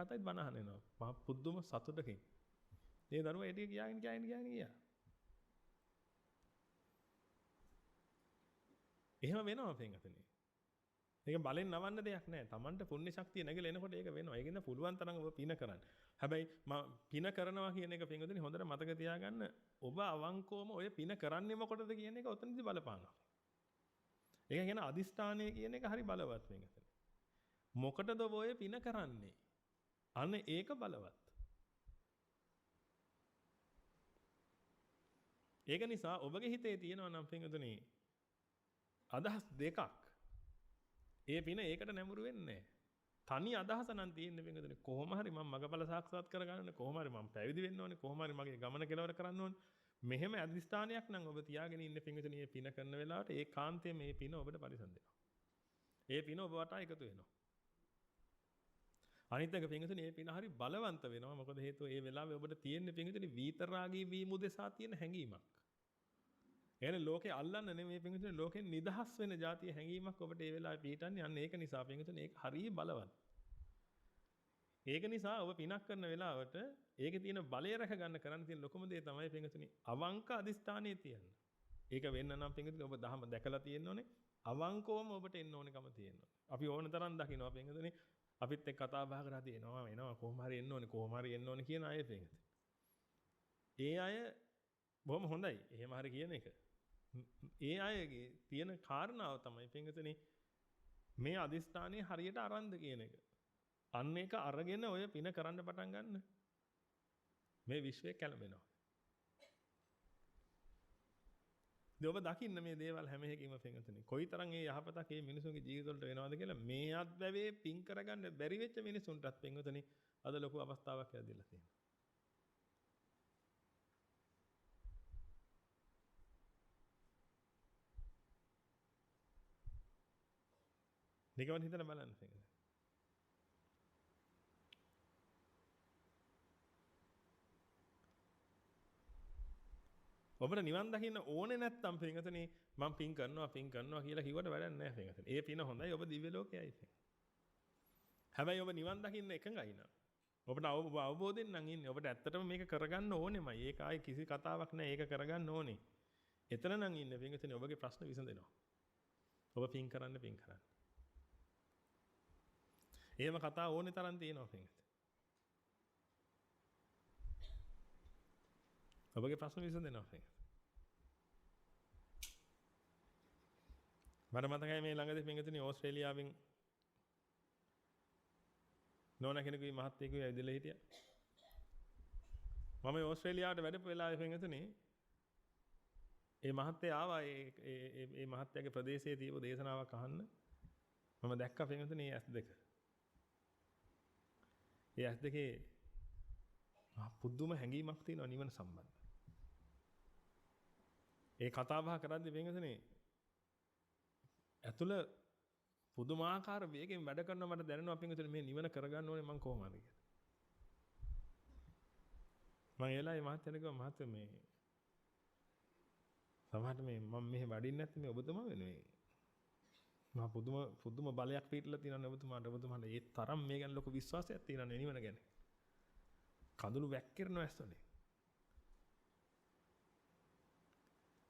තාත්තයි බණ අහනවා. මහ පුදුම සතුටකින්. ඒ දරුවා ඒ ටික කියාගෙන ගියා. එහෙම වෙනවා පින්වතුනි. ඒක බලෙන් නවන්න දෙයක් නැහැ. Tamanට පුණ්‍ය ශක්තිය නැගලා එනකොට ඒක වෙනවා. ඒකින්ද පුළුවන් තරම් ඔබ පින කරන්න. හැබැයි පින කරනවා කියන එක පින්වතුනි හොඳට මතක තියාගන්න. ඔබ අවංකවම ඔය පින කරන්නේ මොකටද කියන එක ඔතනදි බලපානවා. ඒක කියන අදිස්ථානය කියන එක හරි බලවත් පින්වතුනි. මොකටද ඔබ ඔය පින කරන්නේ? අන්න ඒක බලවත්. ඒක නිසා ඔබගේ හිතේ තියෙනවා නම් පින්වතුනි අදහස් දෙකක්. ඒ පින ඒකට නැඹුරු වෙන්නේ නැහැ. තනි අදහස නම් තියෙන්නේ පින්වතුනි කොහොම හරි මම මගපල සාක්ෂාත් කරගන්න ඕනේ. කොහොම හරි මම පැවිදි වෙන්න ඕනේ. කොහොම හරි මගේ ගමන කෙලවර කරන්න ඕනේ. මෙහෙම අදිස්ථානයක් නම් ඔබ තියාගෙන ඉන්න පින්වතුනි මේ පින කරන වෙලාවට ඒකාන්තයෙන් මේ පින ඔබට පරිසම් දෙනවා. ඒ පින ඔබ වටා එකතු වෙනවා. අනිත් එක පින්වතුනි මේ පින හරි බලවන්ත වෙනවා. මොකද හේතුව ඒ වෙලාවේ ඔබට තියෙන්නේ පින්වතුනි විතරාගී වීම උදෙසා තියෙන හැඟීමක්. එහෙනම් ලෝකේ අල්ලන්න නෙමෙයි පින්වතුනි ලෝකෙන් නිදහස් වෙන જાතිය හැඟීමක් ඔබට ඒ වෙලාවේ පිටන්නේ. අන්න ඒක නිසා පින්වතුනි ඒක හරිය බලවත්. ඒක නිසා ඔබ පිනක් කරන වෙලාවට ඒකේ තියෙන බලය රැක ගන්න කරන්න තියෙන ලොකුම දේ තමයි පින්වතුනි අවංක අදිස්ථානයේ තියන්න. ඒක වෙන්න නම් පින්වතුනි ඔබ දහම දැකලා තියෙන්න ඕනේ. අවංකවම ඔබට එන්න ඕනකම තියෙන්න ඕනේ. අපි ඕන තරම් දකින්නවා පින්වතුනි අපිත් එක්ක කතා බහ කරලා එනවා කොහොම හරි එන්න ඕනේ කියන අය පින්වතුනි. ඒ අය බොහොම හොඳයි. එහෙම හරි කියන එක. ඒ අයගේ තියෙන කාරණාව තමයි පින්වතුනි මේ අදිස්ථානයේ හරියට අරන්ද කියන එක. අන්න ඒක අරගෙන ඔය පින කරන්න පටන් ගන්න. මේ විශ්වය කැළඹෙනවා. ඔබ දකින්න මේ දේවල් හැම එකකින්ම පින්වතුනි. කොයිතරම් ඒ යහපතක් මේ මිනිසුන්ගේ ජීවිතවලට වෙනවද කියලා මේ අත්බැවේ පින් කරගන්න බැරි වෙච්ච මිනිසුන්ටත් පින්වතුනි අද ලොකු අවස්ථාවක් ලැබිලා තියෙනවා. නිකන් හිතලා බලන්න පින්වතුනි. ඔබට නිවන් දකින්න ඕනේ නැත්තම් පින්වතුනි මම පින් කරනවා කියලා කිව්වට වැඩක් නැහැ පින්වතුනි. ඒ පින හොඳයි ඔබ දිව්‍ය ලෝකයයි පින්. හැබැයි ඔබ නිවන් දකින්න එකඟයි නා. ඔබට අවබෝධයෙන් නම් ඉන්නේ. ඔබට ඇත්තටම මේක කරගන්න ඕනෙමයි. ඒක ආයේ කිසි කතාවක් නැහැ. ඒක කරගන්න ඕනේ. එතන නම් ඉන්නේ පින්වතුනි ඔබගේ ප්‍රශ්න විසඳෙනවා. ඔබ පින් කරන්න. එහෙම කතා ඕනේ තරම් තියෙනවා පින්වතුනි. ඔබගේ ප්‍රශ්න විසඳෙනවා පින්වතුනි. මට මතකයි මේ ළඟදී පින්වතුනි ඕස්ට්‍රේලියාවෙන් නෝනා කෙනෙකුගේ මහත්තයෙකුගේ ඇවිදලා හිටියා. මම ඕස්ට්‍රේලියාවට වැඩපු වෙලාවේ පින්වතුනි ඒ මහත්තයා ආවා ඒ මහත්තයාගේ ප්‍රදේශයේ තියපු දේශනාවක් අහන්න. මම දැක්කා පින්වතුනි මේ S2. ඒ S2 පුදුම හැඟීමක් තියෙනවා නිවන සම්බන්ධ. ඒ කතා බහ කරද්දී පින්වතුනි ඇතුළ පුදුමාකාර වේගෙන් වැඩ කරනවා මට දැනෙනවා පින්වතුනි මේ නිවන කරගන්න ඕනේ මම කොහොම හරි කියලා. මම එලා මේ මහත්තයාට කිව්වා මහත්තයා මේ සමහරට මම මෙහෙ වඩින්නේ නැත්නම් මේ ඔබතුමා වෙනුවෙන් මම පුදුම බලයක් පිටලා තියෙනවා ඔබතුමාට ඒ තරම් මේ ගැන ලොකු විශ්වාසයක් තියෙනවා නිවන ගැන. කඳුළු වැක්කිරනවා ඇස්වලේ.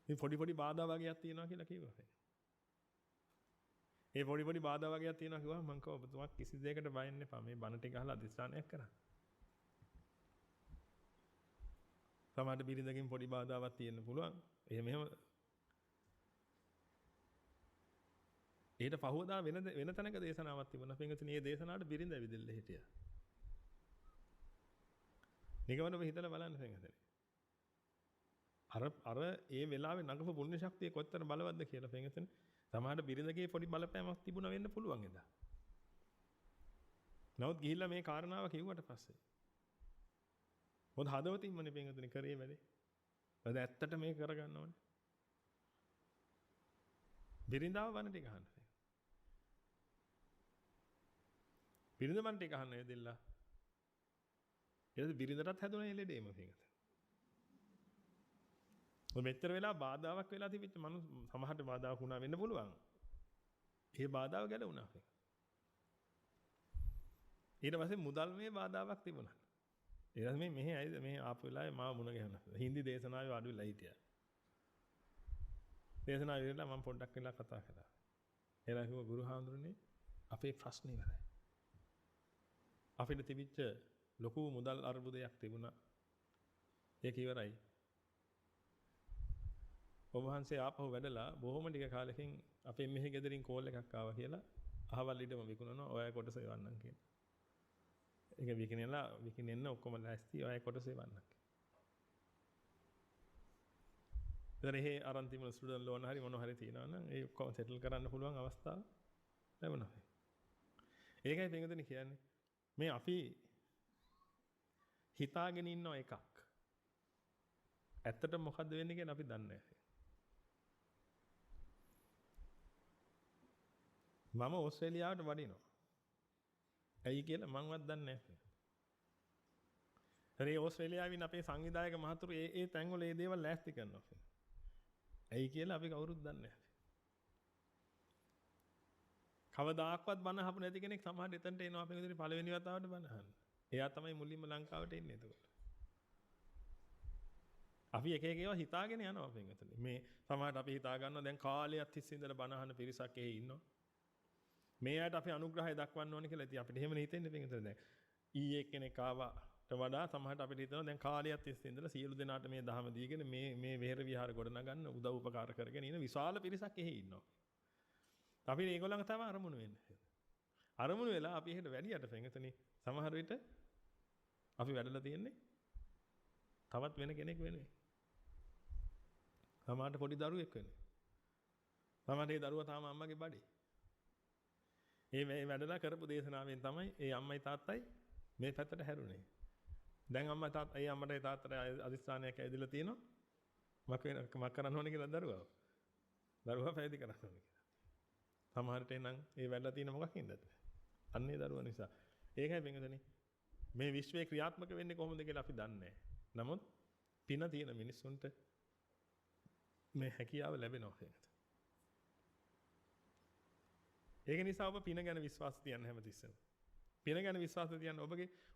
මේ පොඩි බාධා වගේක් තියෙනවා කියලා කිව්වා. ඒ පොඩි බාධා වගේක් තියෙනවා කිව්වා මම කව ඔබතුමා කිසි දෙයකට බය වෙන්න එපා. මේ බණ ටික අහලා අධිෂ්ඨානයක් කරා. සමහරට බිරිඳකින් පොඩි බාධාවක් තියෙන්න පුළුවන්. එහෙම ඊට පහවදා වෙන තැනක දේශනාවක් තිබුණා. පින්වතුනි මේ දේශනාවට බිරිඳ ඇවිදilla හිටියා. නිකවන ඔබ හිතලා බලන්න පින්වතුනි. අර ඒ වෙලාවේ නගපු පුණ්‍ය ශක්තිය කොච්චර බලවත්ද කියලා පින්වතුනි. සමහරට බිරිඳගේ පොඩි බලපෑමක් තිබුණා වෙන්න පුළුවන් එදා. නමුත් ගිහිල්ලා මේ කාරණාව කිව්වට පස්සේ මොකද හදවතින්මනේ පින්වතුනි කරේ වැඩේ. වැඩ ඇත්තට මේක කරගන්න ඕනේ. බිරිඳාව වණ ටික අහන්න. බිරිඳ මන් ටික අහන්න එදෙල්ලා. ඊට බිරිඳටත් හැදුණා එළෙඩේම පින්වතුනි. ඔය මෙච්චර වෙලා බාධාවක් වෙලා තිබිච්ච සමහරට බාධාවක් වුණා වෙන්න පුළුවන්. ඒ බාධාව ගැලවුණා. ඊට පස්සේ මුදල් මේ බාධාවක් තිබුණා. ඊට පස්සේ මෙහි ඇයිද මේ ආපු වෙලාවේ මාව මුණ ගැහුණා. හින්දි දේශනාවේ අඩු වෙලා හිටියා. දේශනාව ඉවරලා මම පොඩ්ඩක් වෙලා කතා කළා. එලා කිව්වා ගුරු හාමුදුරනේ අපේ ප්‍රශ්නේ ඉවරයි. අපිට තිබිච්ච ලොකු මුදල් අර්බුදයක් තිබුණා. ඒක ඉවරයි. ඔබ වහන්සේ ආපහු වැඩලා බොහොම ටික කාලෙකින් අපේ මෙහි ගෙදරින් කෝල් එකක් ආවා කියලා අහවල් ඊටම විකුණනවා ඔය කොටස එවන්නම් කියලා. ඒක විකිනෙන්න ඔක්කොම ලෑස්ති ඔය කොටස එවන්නම්. ඉතින් අරන් තිබුණ ස්ටුඩන්ට් ලෝන් හරි මොනවා හරි තියෙනවා නම් ඒ ඔක්කොම සෙටල් කරන්න පුළුවන් අවස්ථාව ලැබුණා. ඒකයි පින්වතුනි කියන්නේ මේ අපි හිතාගෙන ඉන්න එකක්. ඇත්තට මොකද්ද වෙන්නේ කියලා අපි දන්නේ නැහැ. මම ඕස්ට්‍රේලියාවට වඩිනවා. ඇයි කියලා මංවත් දන්නේ නැහැ. හරි ඕස්ට්‍රේලියාවින් අපේ සංවිධායක මහතුරු ඒ තැන්වල මේ දේවල් ලෑස්ති කරනවා. ඇයි කියලා අපි කවුරුත් දන්නේ නැහැ. කවදාක්වත් බණ අහපු නැති කෙනෙක් සමහරට එතනට එනවා අපේ ගෙදර පළවෙනි වතාවට බණ අහන්න. එයා තමයි මුලින්ම ලංකාවට එන්නේ එතකොට. අපි එක එක ඒවා හිතාගෙන යනවා අපෙන් එතන. මේ සමහරට අපි හිතා ගන්නවා දැන් කාලයක් තිස්සේ ඉඳලා බණ අහන පිරිසක් එහි ඉන්නවා. මේ අයට අපි අනුග්‍රහය දක්වන්න ඕනේ කියලා. ඉතින් අපිට එහෙම හිතෙන්නේ පිටින් එතන දැන් ඊයේ කෙනෙක් ආවාට වඩා සමහරට අපිට හිතනවා දැන් කාලයක් තිස්සේ ඉඳලා සියලු දෙනාට මේ දහම දීගෙන මේ වෙහෙර විහාර ගොඩනගන්න උදව් උපකාර කරගෙන ඉන්න විශාල පිරිසක් එහි ඉන්නවා. අපි ඒගොල්ලන් තමයි අරමුණු වෙන්නේ. අරමුණු වෙලා අපි එහෙට වැඩියට පෙඟතනේ සමහර විට අපි වැඩලා තියෙන්නේ තවත් වෙන කෙනෙක් වෙන්නේ. සමහරට පොඩි දරුවෙක් වෙන්නේ. සමහරට ඒ දරුවා තාම අම්මගේ බඩේ. මේ වැඩලා කරපු දේශනාවෙන් තමයි ඒ අම්මයි තාත්තයි මේ පැත්තට හැරුණේ. දැන් අම්මා තාත්තා අම්මට තාත්තට අදිස්ථානයක් ඇවිදලා තියෙනවා. මක් කරන්න ඕනේ කියලා දරුවා පැවිදි කරන්න ඕනේ කියලා. සමහරට එනං ඒ වැඩලා තියෙන මොකක්ින්දද? අන්නේ දරුවා නිසා. ඒකයි පින්වතුනි මේ විශ්වයේ ක්‍රියාත්මක වෙන්නේ කොහොමද කියලා අපි දන්නේ නැහැ. නමුත් පින තියෙන මිනිස්සුන්ට මේ හැකියාව ලැබෙනවා පින්වතුනි. ඒක නිසා ඔබ පින ගැන විශ්වාස තියන්න හැමතිස්සෙම. පින ගැන විශ්වාස තියන්න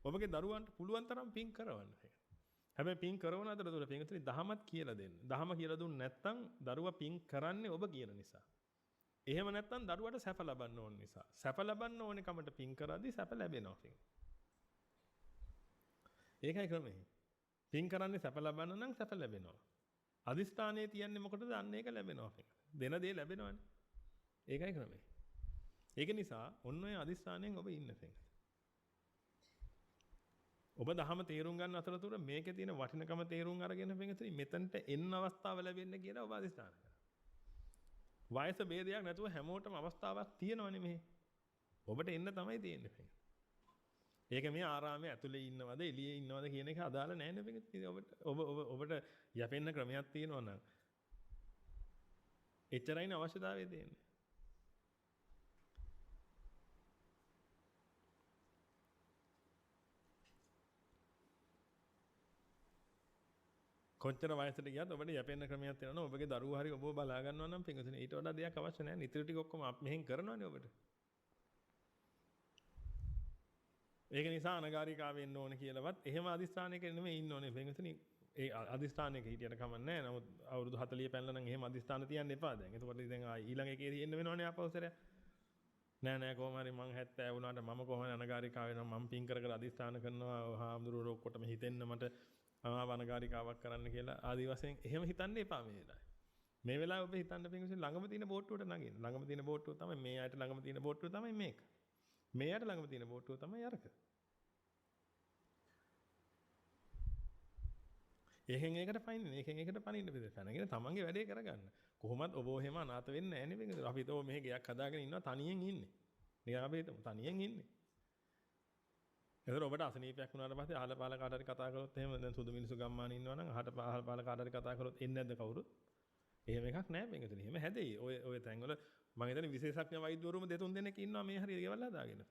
ඔබගේ දරුවන්ට පුළුවන් තරම් පින් කරවන්න. හැබැයි පින් කරන අතරතුර පින්වතුනි දහමත් කියලා දෙන්න. දහම කියලා දුන්න නැත්නම් දරුවා පින් කරන්නේ ඔබ කියන නිසා. එහෙම නැත්නම් දරුවට සැප ලබන්න ඕන නිසා. සැප ලබන්න ඕනේ කමට පින් කරද්දී සැප ලැබෙනවා පින්. ඒකයි ක්‍රමය. පින් කරන්නේ සැප ලබන්න නම් සැප ලැබෙනවා. අදිස්ථානයේ තියන්නේ මොකටද? අන්න ඒක ලැබෙනවා පින්. දෙන දේ ලැබෙනවනේ. ඒකයි ක්‍රමය. ඒක නිසා ඔන්න ඔය අදිස්ථානයෙන් ඔබ ඉන්න පින්. ඔබ දහම තේරුම් ගන්න අතරතුර මේකේ තියෙන වටිනකම තේරුම් අරගෙන පින්වතුනි මෙතනට එන්න අවස්ථාව ලැබෙන්න කියලා ඔබ අදිස්ථාන කරනවා. වයස ભેදයක් නැතුව හැමෝටම අවස්ථාවක් තියෙනවනේ මෙහි. ඔබට එන්න තමයි තියෙන්නේ. ඒක මේ ආරාමයේ ඇතුලේ ඉන්නවද එළියේ ඉන්නවද කියන එක අදාළ නැහැ නේ. ඔබට යැපෙන්න ක්‍රමයක් තියෙනවා නම් එච්චරයිනේ අවශ්‍යතාවය තියෙන්නේ. කොච්චර වයසට ගියත් ඔබට යැපෙන්න ක්‍රමයක් තියෙනවා. ඔබගේ දරුවෝ හරි ඔබව බලා ගන්නවා නම් පින්වතුනි ඊට වඩා දෙයක් අවශ්‍ය නැහැ. නිතර ටික ඔක්කොම මෙහෙන් කරනවානේ ඔබට. ඒක නිසා අනගාരികා වෙන්න ඕනේ කියලාවත් එහෙම අදිස්ථානයක නෙමෙයි ඉන්න ඕනේ. පින්වතුනි ඒ අදිස්ථානයක හිටියට කමක් නැහැ. නමුත් අවුරුදු 40 පැනලා නම් එහෙම අදිස්ථාන තියන්න එපා දැන්. එතකොට දැන් ඊළඟ එකේදී එන්න වෙනවනේ ආපෞසරය. නෑ කොහොම හරි මං 70 වුණාට මම කොහොමද අනගාരികා වෙනවා මම පින් කර අදිස්ථාන කරනවා හාමුදුරුවෝ ඔක්කොටම හිතෙන්න මට වනගාരിකාවක් කරන්න කියලා ආදි වශයෙන් එහෙම හිතන්න එපා මේ වෙලාවේ. මේ වෙලාවේ ඔබ හිතන්න පින්වතුනි ළඟම තියෙන බෝට්ටුවට නගින්න. ළඟම තියෙන බෝට්ටුව තමයි මේ අයට ළඟම තියෙන බෝට්ටුව තමයි මේක. මේ අයට ළඟම තියෙන බෝට්ටුව තමයි අරක. එහෙන් ඒකට පයින්නේ. ඒකෙන් ඒකට පනින්න බෙද. පැනගෙන තමන්ගේ වැඩේ කරගන්න. කොහොමත් ඔබ එහෙම අනාථ වෙන්නේ නැහැ නේ පින්වතුනි. අපි තෝ මෙහෙ ගයක් හදාගෙන ඉන්නවා තනියෙන් ඉන්නේ. නිකන් අපි හිතමු තනියෙන් ඉන්නේ. එතකොට ඔබට අසනීපයක් වුණාට පස්සේ අහල පහල කාට හරි කතා කරොත් එහෙම දැන් සුදු මිනිස්සු ගම්මානේ ඉන්නවා නම් අහල පහල කාට හරි කතා කරොත් එන්නේ නැද්ද කවුරුත්? එහෙම එකක් නැහැ පින්වතුනි. එහෙම හැදෙයි. ඔය තැන්වල මම හිතන්නේ විශේෂඥ වෛද්‍යවරුම දෙතුන් දෙනෙක් ඉන්නවා මේ හරිය ගෙවල් හදාගෙන.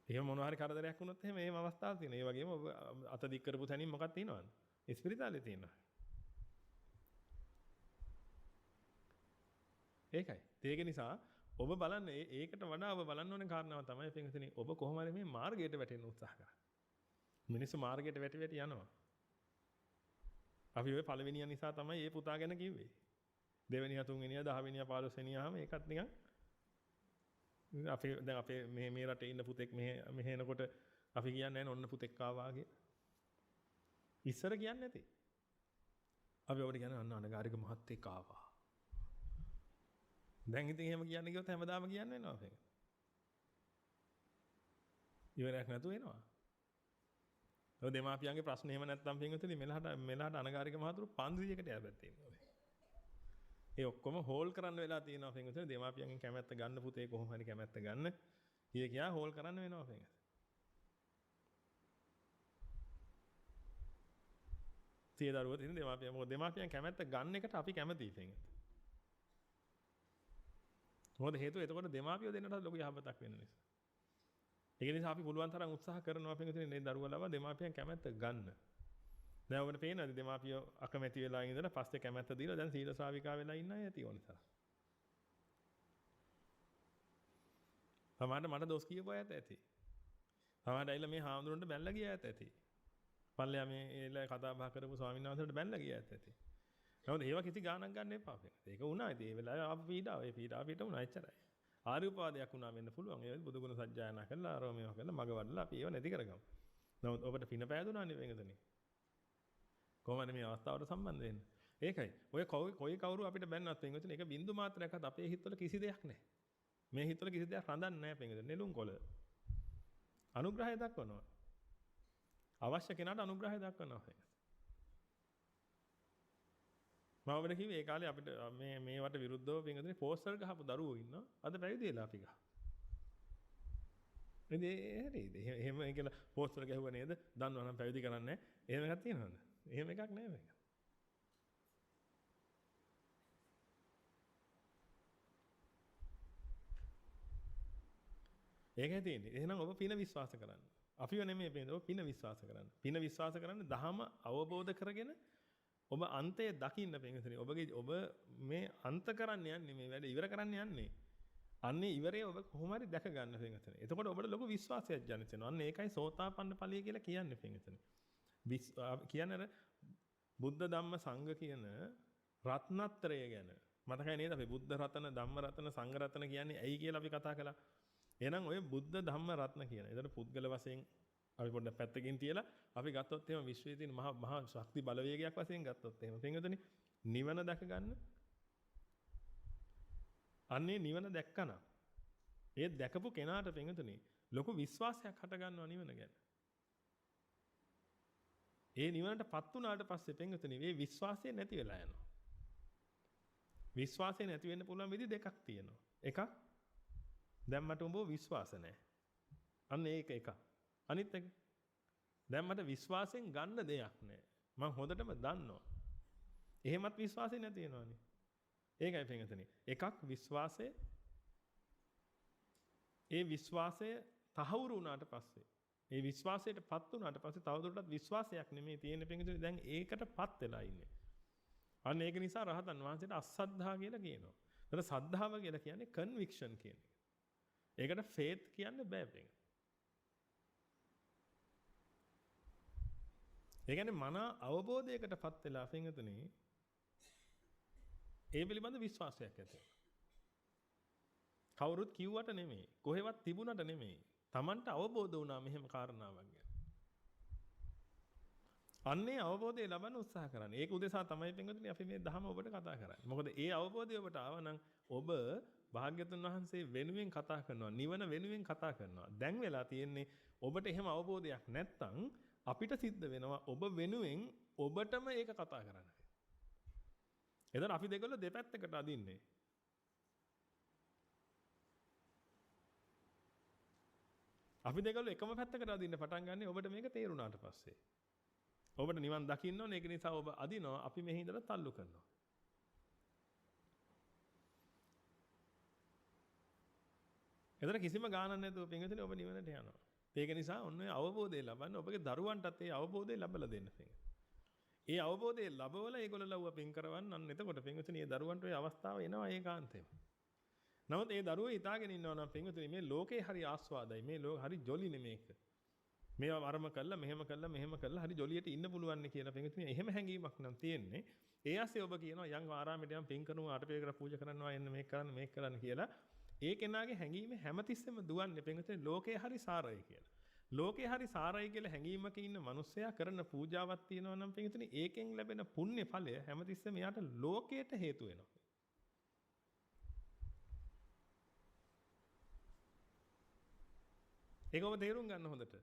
එහෙම මොනවා හරි කරදරයක් වුණොත් එහෙම අවස්ථාවක් තියෙනවා. ඒ වගේම ඔබ අත දික් කරපු තැනින් මොකක්ද තියෙනවද? ඉස්පිරිතාලේ තියෙනවා. ඒකයි. ඒක නිසා ඔබ බලන්න ඒකට වඩා ඔබ බලන්න ඕනේ කාරණාව තමයි පින්විතනි ඔබ කොහොම හරි මේ මාර්ගයට වැටෙන්න උත්සාහ කරා. මිනිස්සු මාර්ගයට වැටි වැටි යනවා. අපි ඔය පළවෙනියා නිසා තමයි මේ පුතා ගැන කිව්වේ. දෙවෙනියා තුන්වෙනියා 10 වෙනියා 15 වෙනියාම ඒකත් නිකන් දැන් අපේ මේ රටේ ඉන්න පුතෙක් මෙහෙ එනකොට අපි කියන්නේ නැහැ ඔන්න පුතෙක් ආවා කියලා. ඉස්සර කියන්නේ නැති. අපි ඔබට කියන්නේ අන්න අනගාരിക මහත්තයෙක් ආවා. දැන් ඉතින් එහෙම කියන්න ගියොත් හැමදාම කියන්න වෙනවා අපේ. ඉවරයක් නැතුව එනවා. ඔය දෙමාපියන්ගේ ප්‍රශ්න එහෙම නැත්නම් පින්විතනි මෙලහට අනගාരിക මහතුරු 500කට යැපැත්තේ ඉන්නවා. ඒ ඔක්කොම හෝල් කරන්න වෙලා තියෙනවා පින්විතනි දෙමාපියන්ගෙන් කැමැත්ත ගන්න පුතේ කොහොම හරි කැමැත්ත ගන්න. කියා හෝල් කරන්න වෙනවා පින්විතනි. සිය දරුවෝ තියෙන දෙමාපියන් මොකද දෙමාපියන් කැමැත්ත ගන්න එකට අපි කැමතියි පින්විතනි. මොකද හේතුව එතකොට දෙමාපියෝ දෙන්නට ලොකු යහපතක් වෙන නිසා. ඒ නිසා අපි පුළුවන් තරම් උත්සාහ කරනවා පින්විතනි මේ දරුවා ලවා දෙමාපියන් කැමැත්ත ගන්න. දැන් ඔබට පේනවාද දෙමාපියෝ අකමැති වෙලා ඉඳලා පස්සේ කැමැත්ත දීලා දැන් සීල ශ්‍රාවිකා වෙලා ඉන්න අය ඇති ඕනසාර. සමහරවිට මට දොස් කියපු අයත් ඇති. සමහරවිට ඇවිල්ලා මේ හාමුදුරන්ට බැලලා ගිය අයත් ඇති. පල්ලෙයා මේ ඒලා කතා බහ කරපු ස්වාමීන් වහන්සේට බැලලා ගිය අයත් ඇති. නමුත් ඒවා කිසි ගාණක් ගන්න එපා. ඒක වුණා. ඉතින් ඒ වෙලාවේ ආපු පීඩාව ඒ පීඩාව පිට වුණා එච්චරයි. ආර්ය උපාදයක් වුණා වෙන්න පුළුවන්. ඒ බුදුගුණ සජ්ජායනා කරලා ආරෝමේව කරලා මග වඩලා අපි ඒව නැති කරගමු. නමුත් ඔබට පින පෑදුණා නේ වෙනදනේ. කොහොමද මේ අවස්ථාවට සම්බන්ධ වෙන්නේ? ඒකයි. ඔය කොයි කවුරු අපිට බැන්නත් වෙනදනේ ඒක බින්දු මාත්‍රයක්වත් අපේ හිතවල කිසි දෙයක් නැහැ. මේ හිතවල කිසි දෙයක් රඳන්නේ නැහැ වෙනදනේ. නෙළුම් කොළ. අනුග්‍රහය දක්වනවා. අවශ්‍ය කෙනාට අනුග්‍රහය දක්වනවා. මම ඔබට කිව්වේ ඒ කාලේ අපිට මේවට විරුද්ධව පින්වතුනි පෝස්ටර් ගහපු දරුවෝ ඉන්නවා. අද පැවිදි වෙලා අපි ගහ. හරිද? එහෙම කියලා පෝස්ටර් ගැහුවා නේද? දන්නවා නම් පැවිදි කරන්නේ නැහැ. එහෙම එකක් තියෙනවද? එහෙම එකක් නෑ මේක. ඒකයි තියෙන්නේ. එහෙනම් ඔබ පින විශ්වාස කරන්න. අපිව නෙමෙයි පින. ඔබ පින විශ්වාස කරන්න. පින විශ්වාස කරන්න දහම අවබෝධ කරගෙන ඔබ අන්තය දකින්න පින්වතුනි. ඔබ මේ අන්ත කරන්න යන්නේ මේ වැඩ ඉවර කරන්න යන්නේ. අන්නේ ඉවරේ ඔබ කොහොම හරි දැක ගන්න පින්වතුනි. එතකොට ඔබට ලොකු විශ්වාසයක් ජනිත වෙනවා. අන්න ඒකයි සෝතාපන්න ඵලය කියලා කියන්නේ පින්වතුනි. කියන්නේ බුද්ධ ධම්ම සංඝ කියන රත්නත්‍රය ගැන මතකයි නේද අපි බුද්ධ රතන ධම්ම රතන සංඝ රතන කියන්නේ ඇයි කියලා අපි කතා කළා. එහෙනම් ඔය බුද්ධ ධම්ම රත්න කියන. ඒතර පුද්ගල වශයෙන් අපි පොඩ්ඩක් පැත්තකින් තියලා අපි ගත්තොත් එහෙම විශ්වයේ තියෙන මහා ශක්ති බලවේගයක් වශයෙන් ගත්තොත් එහෙම පින්වතුනි නිවන දැක ගන්න. අන්නේ නිවන දැක්කනම් ඒ දැකපු කෙනාට පින්වතුනි ලොකු විශ්වාසයක් හට ගන්නවා නිවන ගැන. ඒ නිවනටපත් වුණාට පස්සේ පින්වතුනි මේ විශ්වාසය නැති වෙලා යනවා. විශ්වාසය නැති වෙන්න පුළුවන් විදි දෙකක් තියෙනවා. එකක් දැන් මට උඹව විශ්වාස නැහැ. අන්න ඒක එකක්. අනිත් එක දැන් මට විශ්වාසයෙන් ගන්න දෙයක් නැහැ. මම හොඳටම දන්නවා. එහෙමත් විශ්වාසය නැති වෙනවනේ. ඒකයි පින්වතුනි. එකක් විශ්වාසය. ඒ විශ්වාසය තහවුරු වුණාට පස්සේ ඒ විශ්වාසයටපත් වුණාට පස්සේ තවදුරටත් විශ්වාසයක් නෙමෙයි තියෙන පින්වතුනි දැන් ඒකටපත් වෙලා ඉන්නේ. අන්න ඒක නිසා රහතන් වහන්සේට අසද්ධා කියලා කියනවා. ඒතර සද්ධාව කියලා කියන්නේ කන්වික්ෂන් කියන එක. ඒකට ෆේත් කියන්න බෑ පින්. ඒ කියන්නේ මන අවබෝධයකටපත් වෙලා පින්වතුනි ඒ පිළිබඳ විශ්වාසයක් ඇති. කවුරුත් කිව්වට නෙමෙයි, කොහෙවත් තිබුණට නෙමෙයි. Tamanට අවබෝධ වුණා මෙහෙම කාරණාවක් ගැන. අන්නේ අවබෝධය ලබන්න උත්සාහ කරන්න. ඒක උදෙසා තමයි පින්වතුනි අපි මේ ධහම ඔබට කතා කරන්නේ. මොකද ඒ අවබෝධය ඔබට ආවනම් ඔබ භාග්‍යතුන් වහන්සේ වෙනුවෙන් කතා කරනවා, නිවන වෙනුවෙන් කතා කරනවා. දැන් වෙලා තියෙන්නේ ඔබට එහෙම අවබෝධයක් නැත්නම් අපිට සිද්ධ වෙනවා ඔබ වෙනුවෙන් ඔබටම ඒක කතා කරන්න. එතන අපි දෙකල දෙපැත්තකට අදින්නේ. අපි දෙකල එකම පැත්තකට අදින්න පටන් ගන්න ඔබට මේක තේරුණාට පස්සේ. ඔබට නිවන් දකින්න ඕනේ ඒක නිසා ඔබ අදිනවා අපි මෙහි ඉඳලා තල්ලු කරනවා. එතන කිසිම ගානක් නැතුව පින්විතනේ ඔබ නිවනට යනවා. ඒක නිසා ඔන්න ඔය අවබෝධය ලබන්න ඔබගේ දරුවන්ටත් ඒ අවබෝධය ලැබලා දෙන්න පින්. ඒ අවබෝධය ලැබවලා ඒගොල්ලෝ ලව්ව පින් කරවන්න අන්න එතකොට පින්විතනි මේ දරුවන්ට ওই අවස්ථාව එනවා ඒකාන්තයෙන්ම. නමුත් ඒ දරුවෝ හිතාගෙන ඉන්නවා නම් පින්විතනි මේ ලෝකේ හරි ආස්වාදයි මේ හරි ජොලිනේ මේක. මේවා වරම කළා මෙහෙම කළා හරි ජොලියට ඉන්න පුළුවන් නේ කියලා පින්විතනි එහෙම හැඟීමක් නම් තියෙන්නේ. ඒ ASCII ඔබ කියනවා යම් ආරාමයට යම් පින් කරනවා අටපිර කර පූජා කරනවා එන්න මේක කරන්න කියලා. ඒ කෙනාගේ හැඟීම හැමතිස්සෙම දුවන්නේ පින්විතනි ලෝකේ හරි සාරයි කියලා. ලෝකේ හරි සාරයි කියලා හැඟීමක ඉන්න මිනිස්සයා කරන පූජාවක් තියෙනවා නම් පින්විතනි ඒකෙන් ලැබෙන පුණ්‍ය ඵලය හැමතිස්සෙම යාට ලෝකයට හේතු වෙනවා. ඒක ඔබ තේරුම් ගන්න හොඳට.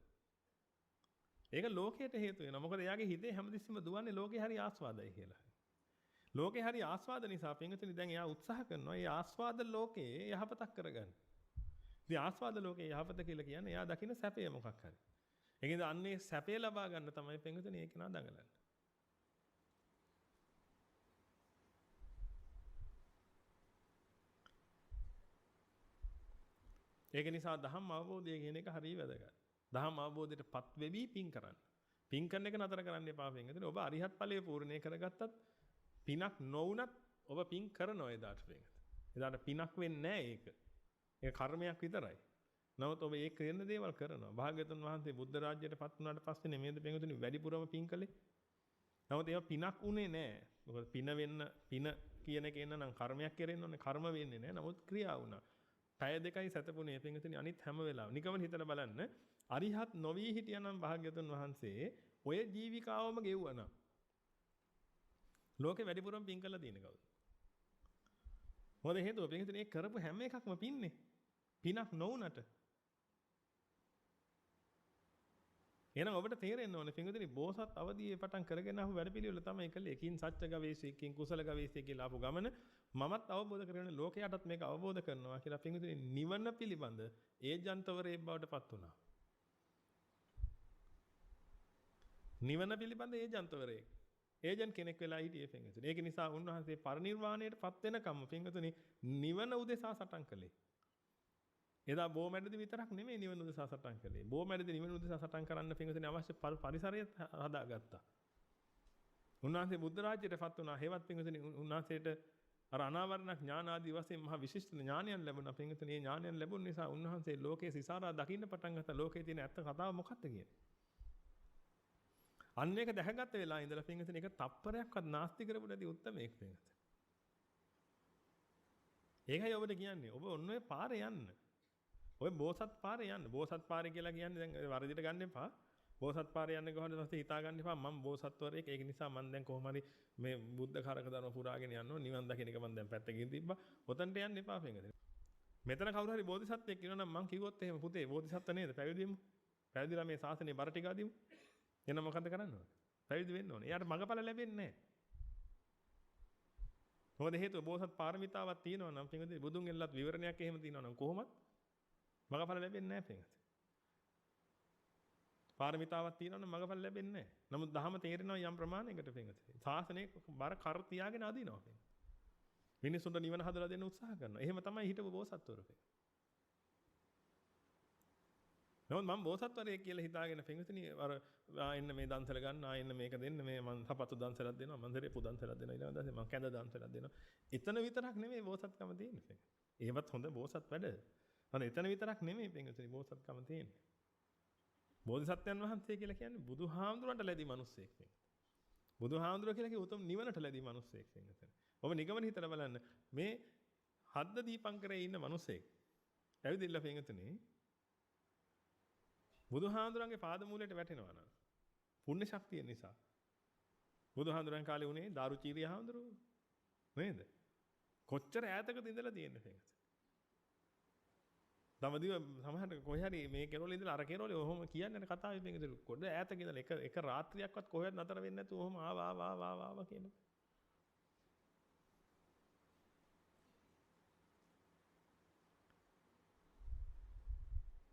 ඒක ලෝකයට හේතු වෙනවා. මොකද එයාගේ හිතේ හැමතිස්සෙම දුවන්නේ ලෝකේ හරි ආස්වාදයි කියලා. ලෝකේ හරි ආස්වාද නිසා පින්විතනි දැන් එයා උත්සාහ කරනවා මේ ආස්වාද ලෝකේ යහපතක් කරගන්න. ඉතින් ආස්වාද ලෝකේ යහපත කියලා කියන්නේ එයා දකින්න සැපය මොකක් හරි. ඒකින්ද අන්නේ සැපය ලබා ගන්න තමයි පින්විතනි ඒක නා දඟලන්නේ. ඒක නිසා ධම්ම අවබෝධය කියන එක හරිය වැදගත්. ධම්ම අවබෝධයටපත් වෙවි පින් කරන්න. පින් කරන එක නතර කරන්න එපා පින්විතනි. ඔබ අරිහත් ඵලයේ පූර්ණේ කරගත්තත් පිනක් නොවුනත් ඔබ පින් කරනවා එදාට පින්විතනි. එදාට පිනක් වෙන්නේ නැහැ ඒක. ඒක කර්මයක් විතරයි. නමුත් ඔබ ඒ කරන දේවල් කරනවා. භාග්‍යවතුන් වහන්සේ බුද්ධ රාජ්‍යයටපත් වුණාට පස්සේ නෙමෙයිද පින්විතනි වැඩිපුරම පින් කළේ. නමුත් ඒවා පිනක් උනේ නැහැ. මොකද පින කියන එක එන්න නම් කර්මයක් කෙරෙන්න ඕනේ. කර්ම වෙන්නේ නැහැ. නමුත් ක්‍රියා වුණා. පැය දෙකයි සතපුනේ පින්විතනි අනිත් හැම වෙලාවෙම. නිකමන හිතලා බලන්න. අරිහත් නොවි හිටියනම් භාග්‍යවතුන් වහන්සේ ඔය ජීවිකාවම ගෙවුවා. ලෝකේ වැඩිපුරම පින් කළා තියෙන කවුද? මොකද හේතුව පින්විතනි ඒ කරපු හැම එකක්ම පින්නේ. පිනක් නොවුනට. එහෙනම් ඔබට තේරෙන්න ඕනේ පින්විතනි බෝසත් අවදියේ පටන් කරගෙන ආපු වැඩපිළිවෙල තමයි කළේ. කින් සත්‍ය ගවේෂී කින් කුසල ගවේෂී කියලා ආපු ගමන මමත් අවබෝධ කරගෙන ලෝකයටත් මේක අවබෝධ කරනවා කියලා පින්විතනි නිවන පිළිබඳ ඒජන්තවරේ බවට පත් වුණා. නිවන පිළිබඳ ඒජන්තවරේ ඒජන්ට් කෙනෙක් වෙලා හිටියේ පින්විතනි. ඒක නිසා උන්වහන්සේ පරිනිර්වාණයට පත් වෙනකම් පින්විතනි නිවන උදෙසා සටන් කළේ. එදා බෝමැඩදී විතරක් නෙමෙයි නිවන උදෙසා සටන් කළේ. බෝමැඩදී නිවන උදෙසා සටන් කරන්න පින්විතනි අවශ්‍ය පරිසරය හදාගත්තා. උන්වහන්සේ බුද්ධ රාජ්‍යයටපත් වුණා. හේවත් පින්විතනි උන්වහන්සේට අර අනාවරණ ඥාන ආදී වශයෙන් මහ විශිෂ්ට ඥානයන් ලැබුණා. පින්විතනි මේ ඥානයන් ලැබුණ නිසා උන්වහන්සේ ලෝකේ සිසාරා දකින්න පටන් ගත්තා. ලෝකේ තියෙන ඇත්ත කතාව මොකක්ද කියන්නේ? අන්න ඒක දැහැගත්ත වෙලා ඉඳලා පින්විතනි ඒක තප්පරයක්වත් නාස්ති කරපු නැති උත්තරමයක් පින්විතනි. ඒකයි ඔබට කියන්නේ. ඔබ ඔන්න ඔය පාරේ යන්න. ඔය බෝසත් පාරේ යන්න. බෝසත් පාරේ කියලා කියන්නේ දැන් වරදිට ගන්න එපා. බෝසත් පාරේ යන්න ගහන ඊපස්සේ හිතා ගන්න එපා මම බෝසත්වරයෙක්. ඒක නිසා මම දැන් කොහොම හරි මේ බුද්ධ කාරක ධර්ම පුරාගෙන යනවා. නිවන් දකින්න එක මම දැන් පැත්තකින් තිබ්බා. ඔතනට යන්න එපා පින්විතනි. මෙතන කවුරු හරි බෝධිසත්වයෙක් ඉන්නවනම් මං කිව්වොත් එහෙම පුතේ බෝධිසත්ව නේද? පැවිදිමු. පැවිදිලා මේ ශාසනයේ බර ටික අදිමු. එන මොකද්ද කරන්න ඕනේ? පැවිදි වෙන්න ඕනේ. එයාට මගපල ලැබෙන්නේ නැහැ. මොකද හේතුව බෝසත් පාරමිතාවක් තියෙනවා නම් පින්විතනි බුදුන් එල්ලත් විවරණයක් එහෙම තියෙනවා නම් කොහොමත් මගපල ලැබෙන්නේ නැහැ පින්විතනි. පාරමිතාවක් තියෙනවා නම් මගපල ලැබෙන්නේ නැහැ. නමුත් දහම තේරෙනවා යම් ප්‍රමාණයකට පින්විතනි. ශාසනයේ බර කර තියාගෙන අදිනවා පින්විතනි. මිනිසුන්ට නිවන හදලා දෙන්න උත්සාහ කරනවා. එහෙම තමයි හිටපු බෝසත්වරු පින්විතනි. නමුත් මම බෝසත්වරයෙක් කියලා හිතාගෙන පින්විතනි අර එන්න මේ දන්සල ගන්න එන්න මේක දෙන්න මේ මං සපත්තු දන්සලක් දෙනවා මං දරේ පුදන්සලක් දෙනවා ඊළඟ දවසේ මං කැඳ දන්සලක් දෙනවා. එතන විතරක් නෙමෙයි බෝසත්කම තියෙන්නේ. ඒවත් හොඳ බෝසත් වැඩ. අනේ එතන විතරක් නෙමෙයි පින්විතනි බෝසත්කම තියෙන්නේ. බෝධිසත්වයන් වහන්සේ කියලා කියන්නේ බුදුහාමුදුරන්ට ලැබි මිනිස්සෙක් නේ. බුදුහාමුදුර කියලා කිය උතුම් නිවනට ලැබි මිනිස්සෙක් නේ. ඔබ නිගමන හිතලා බලන්න මේ හද්ද දීපංකරේ ඉන්න මිනිස්සෙක් ඇවිදින්න පින්විතනි බුදුහාඳුරන්ගේ පාදමූලයට වැටෙනවා නම් පුණ්‍ය ශක්තිය නිසා බුදුහාඳුරන් කාලේ උනේ දාරුචීරිය හාමුදුරුවෝ නේද? කොච්චර ඈතකද ඉඳලා තියෙන්නේ මේක. දවදිව සමහරට කොහේ හරි මේ කෙරෝලේ ඉඳලා අර කෙරෝලේ ඔහොම කියන්නේ කතාවේ මේකද කොඩ ඈතක ඉඳලා එක රාත්‍රියක්වත් කොහෙවත් නතර වෙන්නේ නැතුව ඔහොම ආවා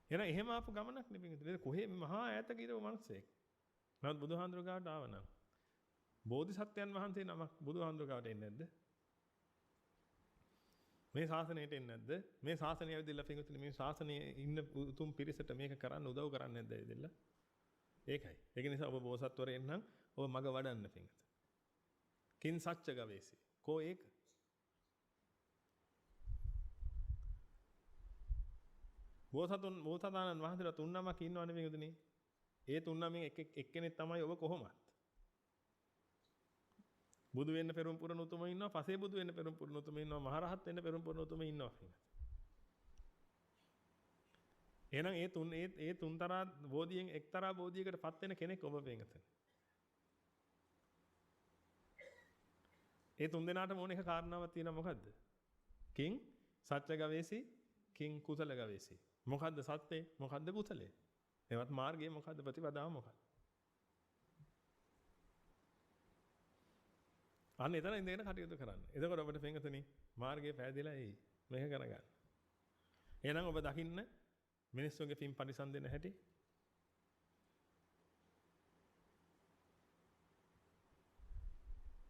කියනවා. එහෙම ආපු ගමනක් නෙමෙයි. කොහේ මහා ඈතක ඉරව මිනිස්සෙක්. නමුත් බුදුහාඳුර ගාවට ආවනම් බෝධිසත්වයන් වහන්සේ නමක් බුදුහාඳුර ගාවට එන්නේ නැද්ද? මේ ශාසනයට එන්නේ නැද්ද? මේ ශාසනය ඇවිදලා පිටුතුනේ මේ ශාසනයේ ඉන්න උතුම් පිරිසට මේක කරන්න උදව් කරන්නේ නැද්ද ඇවිදලා? ඒකයි. ඒක නිසා ඔබ බෝසත්වරයෙක් නම් ඔබ මග වඩන්න පිංගත. කින් සච්ච ගවේසි. කෝ ඒක? බෝසතාණන් වහන්සේලා තුන් නමක් ඉන්නවනේ පිංගතුනි. ඒ තුන් නමෙන් එක්කෙනෙක් තමයි ඔබ කොහොමත්. බුදු වෙන්න පෙරම් පුරන උතුම ඉන්නවා, පසේ බුදු වෙන්න පෙරම් පුරන උතුම ඉන්නවා, මහරහත් වෙන්න පෙරම් පුරන උතුම ඉන්නවා පිංගත. එහෙනම් ඒ තුන්තරා බෝධියෙන් එක්තරා බෝධියකටපත් වෙන කෙනෙක් ඔබ පිංගත. ඒ තුන් දෙනාටම ඕන එක කාරණාවක් තියෙනවා මොකද්ද? කිං සත්‍ය ගවේසි, කිං කුසල ගවේසි. මොකද්ද සත්‍යය? මොකද්ද කුසලය? එවත් මාර්ගය මොකද්ද? ප්‍රතිපදාව මොකක්ද? අන්න එතන ඉඳගෙන කටයුතු කරන්න. එතකොට ඔබට පින්වතුනි මාර්ගය පැහැදිලා එයි. මේක කරගන්න. එහෙනම් ඔබ දකින්න මිනිස්සුන්ගේ පින් පරිසම් දෙන්න හැටි.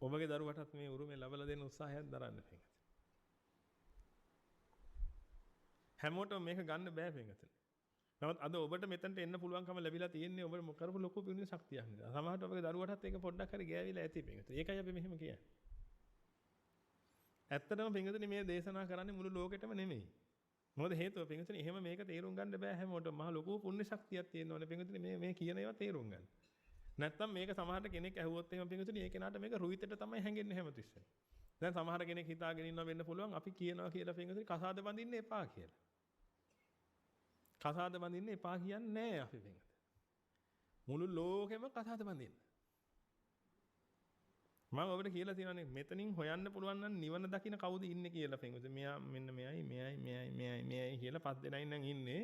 ඔබගේ දරුවටත් මේ උරුමය ලැබලා දෙන්න උත්සාහයක් දරන්න පින්වතුනි. හැමෝටම මේක ගන්න බෑ පින්වතුනි. නමුත් අද ඔබට මෙතනට එන්න පුළුවන්කම ලැබිලා තියෙන්නේ ඔබ කරපු ලොකු පින් ශක්තියක් නිසා. සමහරවිට ඔබගේ දරුවටත් ඒක පොඩ්ඩක් හරි ගෑවිලා ඇති පින්වතුනි. ඒකයි අපි මෙහෙම කියන්නේ. ඇත්තටම පින්වතුනි මේ දේශනා කරන්නේ මුළු ලෝකෙටම නෙමෙයි. මොකද හේතුව පින්වතුනි එහෙම මේක තේරුම් ගන්න බෑ හැමෝටම. මහ ලොකු පුණ්‍ය ශක්තියක් තියෙනවනේ පින්වතුනි මේ කියන ඒවා තේරුම් ගන්න. නැත්තම් මේක සමහරට කෙනෙක් ඇහුවොත් එහෙම පින්වතුනි ඒ කෙනාට මේක රුහිතට තමයි හැංගෙන්නේ හැමතිස්සෙම. දැන් සමහර කෙනෙක් හිතාගෙන ඉන්නවා වෙන්න පුළුවන් අපි කියනවා කියලා පින්වතුනි කසාද බඳින්න එපා කියලා. කසාද බඳින්න එපා කියන්නේ නෑ අපි පින්වතුනි. මුළු ලෝකෙම කසාද බඳින්න. මම ඔබට කියලා තියෙනවානේ මෙතනින් හොයන්න පුළුවන් නම් නිවන දකින්න කවුද ඉන්නේ කියලා පින්වතුනි. මෙයා මෙන්න මෙයයි කියලා පස් දෙනා ඉන්නම් ඉන්නේ.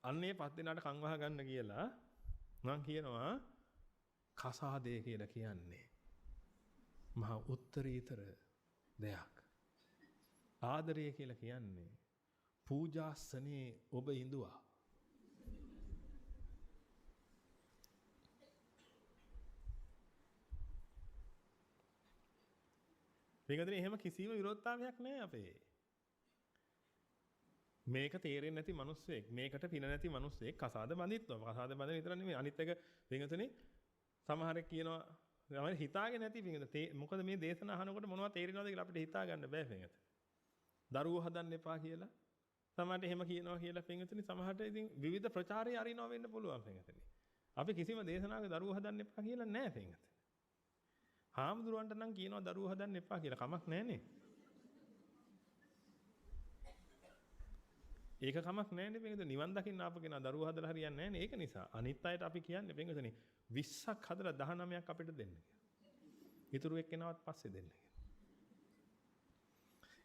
අන්නේ පස් දෙනාට කන් වහ ගන්න කියලා මම කියනවා කසාදේ කියලා කියන්නේ මහා උත්තරීතර දෙයක්. ආදරය කියලා කියන්නේ පූජාසනේ ඔබ ඉඳුවා. පින්වතුනි එහෙම කිසිම විරෝධතාවයක් නැහැ අපේ. මේක තේරෙන්නේ නැති මිනිස්සෙක්, මේකට පින නැති මිනිස්සෙක් කසාද බඳිනවා. කසාද බඳින විතර නෙමෙයි අනිත් එක පින්වතුනි සමහරෙක් කියනවා තමයි හිතාගෙන නැති පින්වතුනි. මොකද මේ දේශන අහනකොට මොනවද තේරෙනවද කියලා අපිට හිතා ගන්න බෑ පින්වතුනි. දරුවෝ හදන්න එපා කියලා සමහරට එහෙම කියනවා කියලා පින්වතුනි සමහරට ඉතින් විවිධ ප්‍රචාරය අරිනවා වෙන්න පුළුවන් පින්වතුනි. අපි කිසිම දේශනාවක දරුවෝ හදන්න එපා කියලා නැහැ පින්වතුනි. හාමුදුරුවන්ට නම් කියනවා දරුවෝ හදන්න එපා කියලා කමක් නැහනේ. ඒක කමක් නැහනේ පින්වතුනි. නිවන් දකින්න ආපු කෙනා දරුවෝ හදලා හරියන්නේ නැහනේ. ඒක නිසා අනිත් අයට අපි කියන්නේ පින්වතුනි 20ක් හදලා 19ක් අපිට දෙන්න කියලා. ඊටු එක්කෙනාවත් පස්සේ දෙන්න කියලා.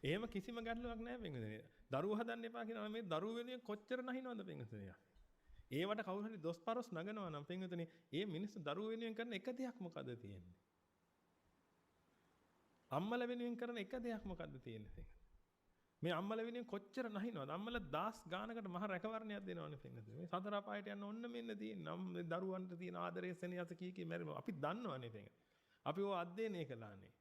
එහෙම කිසිම ගැටලුවක් නැහැ පින්වතුනි. දරුවෝ හදන්න එපා කියනවා මේ දරුවෝ වෙනුවෙන් කොච්චර නැහිනවද පින්වතුනි. ඒවට කවුරු හරි දොස්පරොස් නගනවා නම් පින්වතුනි ඒ මිනිස්සු දරුවෝ වෙනුවෙන් කරන එක දෙයක් මොකද තියෙන්නේ? අම්මලා වෙනුවෙන් කරන එක දෙයක් මොකද්ද තියෙන්නේ? මේ අම්මලා වෙනුවෙන් කොච්චර නැහිනවද? අම්මලා 10 ගානකට මහ රැකවරණයක් දෙනවනේ පින්වතුනි. මේ සතර අපායට යන්න ඔන්න මෙන්න තියෙන්නේ. දරුවන්ට තියෙන ආදරයේ සෙනෙහස කී මැරෙනවා. අපි දන්නවනේ පින්වතුනි. අපි ඔය අධ්‍යයනය කළානේ.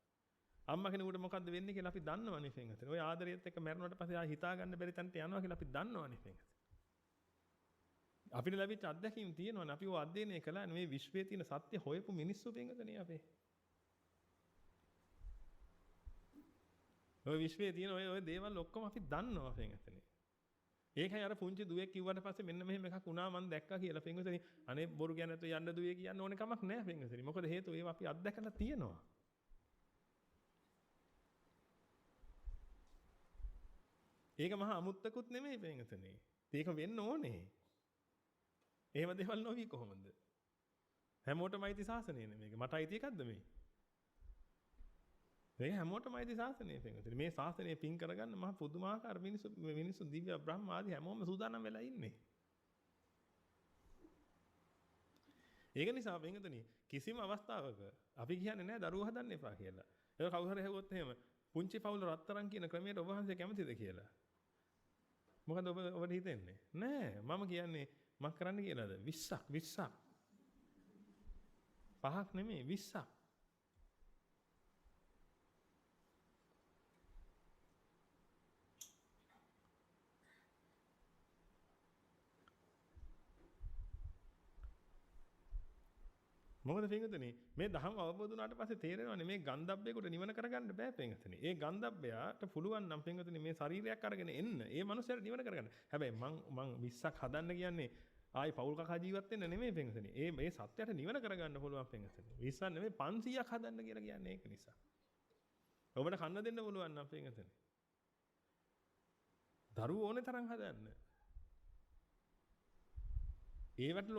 අම්මා කෙනෙකුට මොකද්ද වෙන්නේ කියලා අපි දන්නවනේ පින්වතුනි. ඔය ආදරයත් එක්ක මැරුණාට පස්සේ ආ හිතා ගන්න බැරි තැනට යනවා කියලා අපි දන්නවනේ පින්වතුනි. අපිට ලැබිච්ච අත්දැකීම් තියෙනවනේ. අපි ඔය අධ්‍යයනය කළානේ. මේ විශ්වයේ තියෙන සත්‍ය හොයපු මිනිස්සු පින්වතුනි අපේ. ඔය විශ්වයේ තියෙන ඔය දේවල් ඔක්කොම අපි දන්නවා පින්වතුනි. ඒකයි අර පුංචි දුවෙක් කිව්වට පස්සේ මෙන්න මෙහෙම එකක් වුණා මම දැක්කා කියලා පින්වතුනි. අනේ බොරු කියන නැතු යන්න දුවේ කියන්න ඕනේ කමක් නැහැ පින්වතුනි. මොකද හේතුව ඒවා අපි අත්දැකලා තියෙනවා. ඒක මහා අමුත්තකුත් නෙමෙයි පින්වතුනි. ඒක වෙන්න ඕනේ. එහෙම දේවල් නොවි කොහොමද? හැමෝටම අයිති ශාසනය නෙමෙයි මේක. මට අයිති එකක්ද මේ? මේක හැමෝටම අයිති ශාසනය පින්වතුනි. මේ ශාසනය පින් කරගන්න මහා පුදුමාකාර මිනිස්සු දිව්‍ය බ්‍රහ්ම ආදී හැමෝම සූදානම් වෙලා ඉන්නේ. ඒක නිසා පින්වතුනි කිසිම අවස්ථාවක අපි කියන්නේ නැහැ දරුවෝ හදන්න එපා කියලා. ඒක කවුරු හරි හෙව්වොත් එහෙම පුංචි පවුල රත්තරන් කියන ක්‍රමයට ඔබ වහන්සේ කැමතිද කියලා? මොකද ඔබට හිතෙන්නේ? නෑ මම කියන්නේ මම කරන්න කියලාද 20ක් පහක් නෙමෙයි 20ක්. මොකද පින්වතුනි මේ ධර්ම අවබෝධ වුණාට පස්සේ තේරෙනවානේ මේ ගන්ධබ්බේකට නිවන කරගන්න බෑ පින්වතුනි. ඒ ගන්ධබ්බයාට පුළුවන් නම් පින්වතුනි මේ ශරීරයක් අරගෙන එන්න. ඒ මනුස්සයාට නිවන කරගන්න. හැබැයි මං 20ක් හදන්න කියන්නේ ආයි පෞල් කකා ජීවත් වෙන්න නෙමෙයි පින්වතුනි. මේ සත්‍යයට නිවන කරගන්න පුළුවන් පින්වතුනි. 20ක් නෙමෙයි 500ක් හදන්න කියලා කියන්නේ ඒක නිසා. ඔබට කන්න දෙන්න පුළුවන් නම් පින්වතුනි. දරුවෝ ඕනේ තරම් හදන්න. ඒවට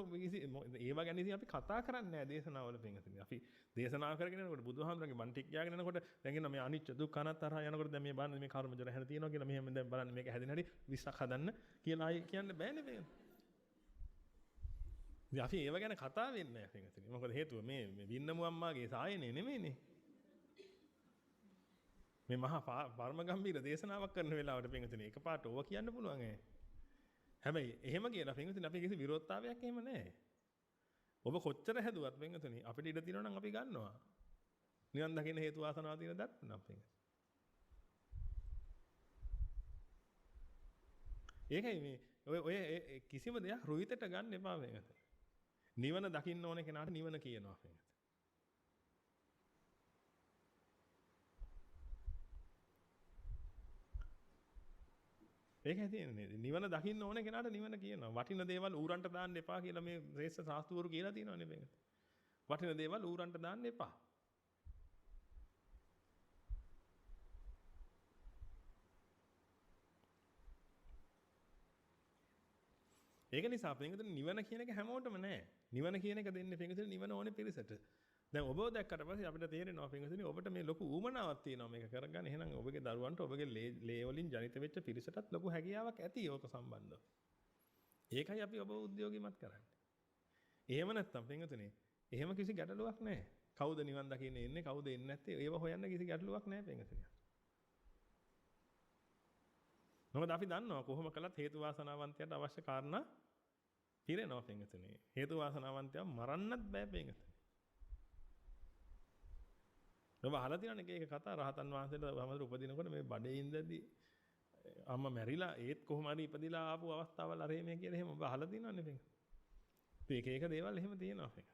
ඒව ගැන ඉතින් අපි කතා කරන්නේ නැහැ දේශනාවල පින්වතුනි. අපි දේශනාව කරගෙන යනකොට බුදුහාමුදුරන්ගේ බණ ටික කියාගෙන යනකොට දැන් එන මේ අනිච්ච දුක්ඛ අනාත්ම යනකොට දැන් මේ බලන්න මේ කර්මජර හැර තියෙනවා කියලා මෙහෙම දැන් බලන්න මේක හැදෙන හැටි 20ක් හදන්න කියලා ආයි කියන්න බෑනේ පින්වතුනි. ඉතින් අපි ඒව ගැන කතා වෙන්නේ නැහැ පින්වතුනි. මොකද හේතුව මේ වින්නමු අම්මාගේ සායනේ නෙමෙයිනේ. මේ මහා පරම ගම්බීර දේශනාවක් කරන වෙලාවට පින්වතුනි එකපාරට ඕවා කියන්න පුළුවන් ඈ. හැබැයි එහෙම කියලා පින්වතුනි අපි කිසි විරෝධතාවයක් එහෙම නැහැ. ඔබ කොච්චර හැදුවත් පින්වතුනි අපිට ඉඩ තියෙනවා නම් අපි ගන්නවා. නිවන් දකින්න හේතු වාසනාව තියෙන දත් නම් පින්වතුනි. ඒකයි මේ ඔය කිසිම දෙයක් රුහිතට ගන්න එපා පින්වතුනි. නිවන දකින්න ඕන කෙනාට නිවන කියනවා පින්වතුනි. ඒකයි තියෙන්නේ. නිවන දකින්න ඕනේ කෙනාට නිවන කියනවා. වටින දේවල් ඌරන්ට දාන්න එපා කියලා මේ ශ්‍රේෂ්ඨ ශාස්ත්‍රවරු කියලා තියෙනවානේ මේක. වටින දේවල් ඌරන්ට දාන්න එපා. ඒක නිසා පින්වතුනි නිවන කියන එක හැමෝටම නෑ. නිවන කියන එක දෙන්නේ පින්වතුනි නිවන ඕනේ පිරිසට. දැන් ඔබව දැක්කට පස්සේ අපිට තේරෙනවා පින්වතුනි ඔබට මේ ලොකු ඌමනාවක් තියෙනවා මේක කරගන්න. එහෙනම් ඔබගේ දරුවන්ට ඔබගේ ලේ වලින් ජනිත වෙච්ච පිරිසටත් ලොකු හැකියාවක් ඇති ඕක සම්බන්ධව. ඒකයි අපි ඔබ උද්‍යෝගිමත් කරන්නේ. එහෙම නැත්නම් පින්වතුනි එහෙම කිසි ගැටලුවක් නැහැ. කවුද නිවන් දකින්න එන්නේ කවුද එන්නේ නැත්තේ ඒව හොයන්න කිසි ගැටලුවක් නැහැ පින්වතුනි. මොකද අපි දන්නවා කොහොම කළත් හේතු වාසනාවන්තයට අවශ්‍ය කාරණා පිරෙනවා පින්වතුනි. හේතු වාසනාවන්තයව මරන්නත් බෑ පින්වතුනි. ඔබ අහලා තියෙනවනේ ඒක කතා රහතන් වහන්සේට වමතර උපදිනකොට මේ බඩේ ඉඳදී අම්මා මැරිලා ඒත් කොහොම හරි ඉපදිලා ආපු අවස්ථාවල් අර මේ කියලා එහෙම ඔබ අහලා තියෙනවනේ මේක. ඒක දේවල් එහෙම තියෙනවා මේක.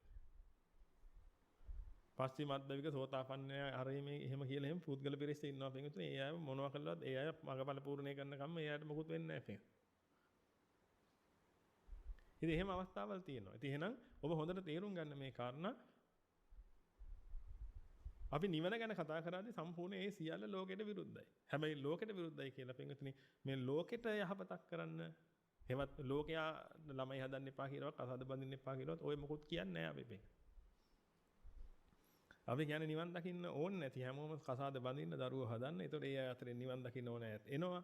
පස්චිමද්දවික සෝතාපන්නය අර මේ එහෙම කියලා එහෙම පුද්ගල පිරිස ඉන්නවා පින්වතුනි. ඒ අය මොනවා කළාද ඒ අය මගපල පූර්ණේ කරන කම්ම ඒ අයට මොකුත් වෙන්නේ නැහැ පින්. ඉතින් එහෙම අවස්ථාවල් තියෙනවා. ඉතින් එහෙනම් ඔබ හොඳට තේරුම් ගන්න මේ කාරණා අපි නිවන ගැන කතා කරද්දී සම්පූර්ණ ඒ සියල්ල ලෝකෙට විරුද්ධයි. හැබැයි ලෝකෙට විරුද්ධයි කියලා පින්වතුනි මේ ලෝකෙට යහපතක් කරන්න එහෙමත් ලෝකයා ළමයි හදන්න එපා කියලාවත් අසාද බඳින්න එපා කියලාවත් ඔය මොකුත් කියන්නේ නැහැ අපි පින්. අපි කියන්නේ නිවන් දකින්න ඕනේ නැති හැමෝම කසාද බඳින්න දරුවෝ හදන්න. ඒතකොට ඒ අය අතරින් නිවන් දකින්න ඕන ඇත් එනවා.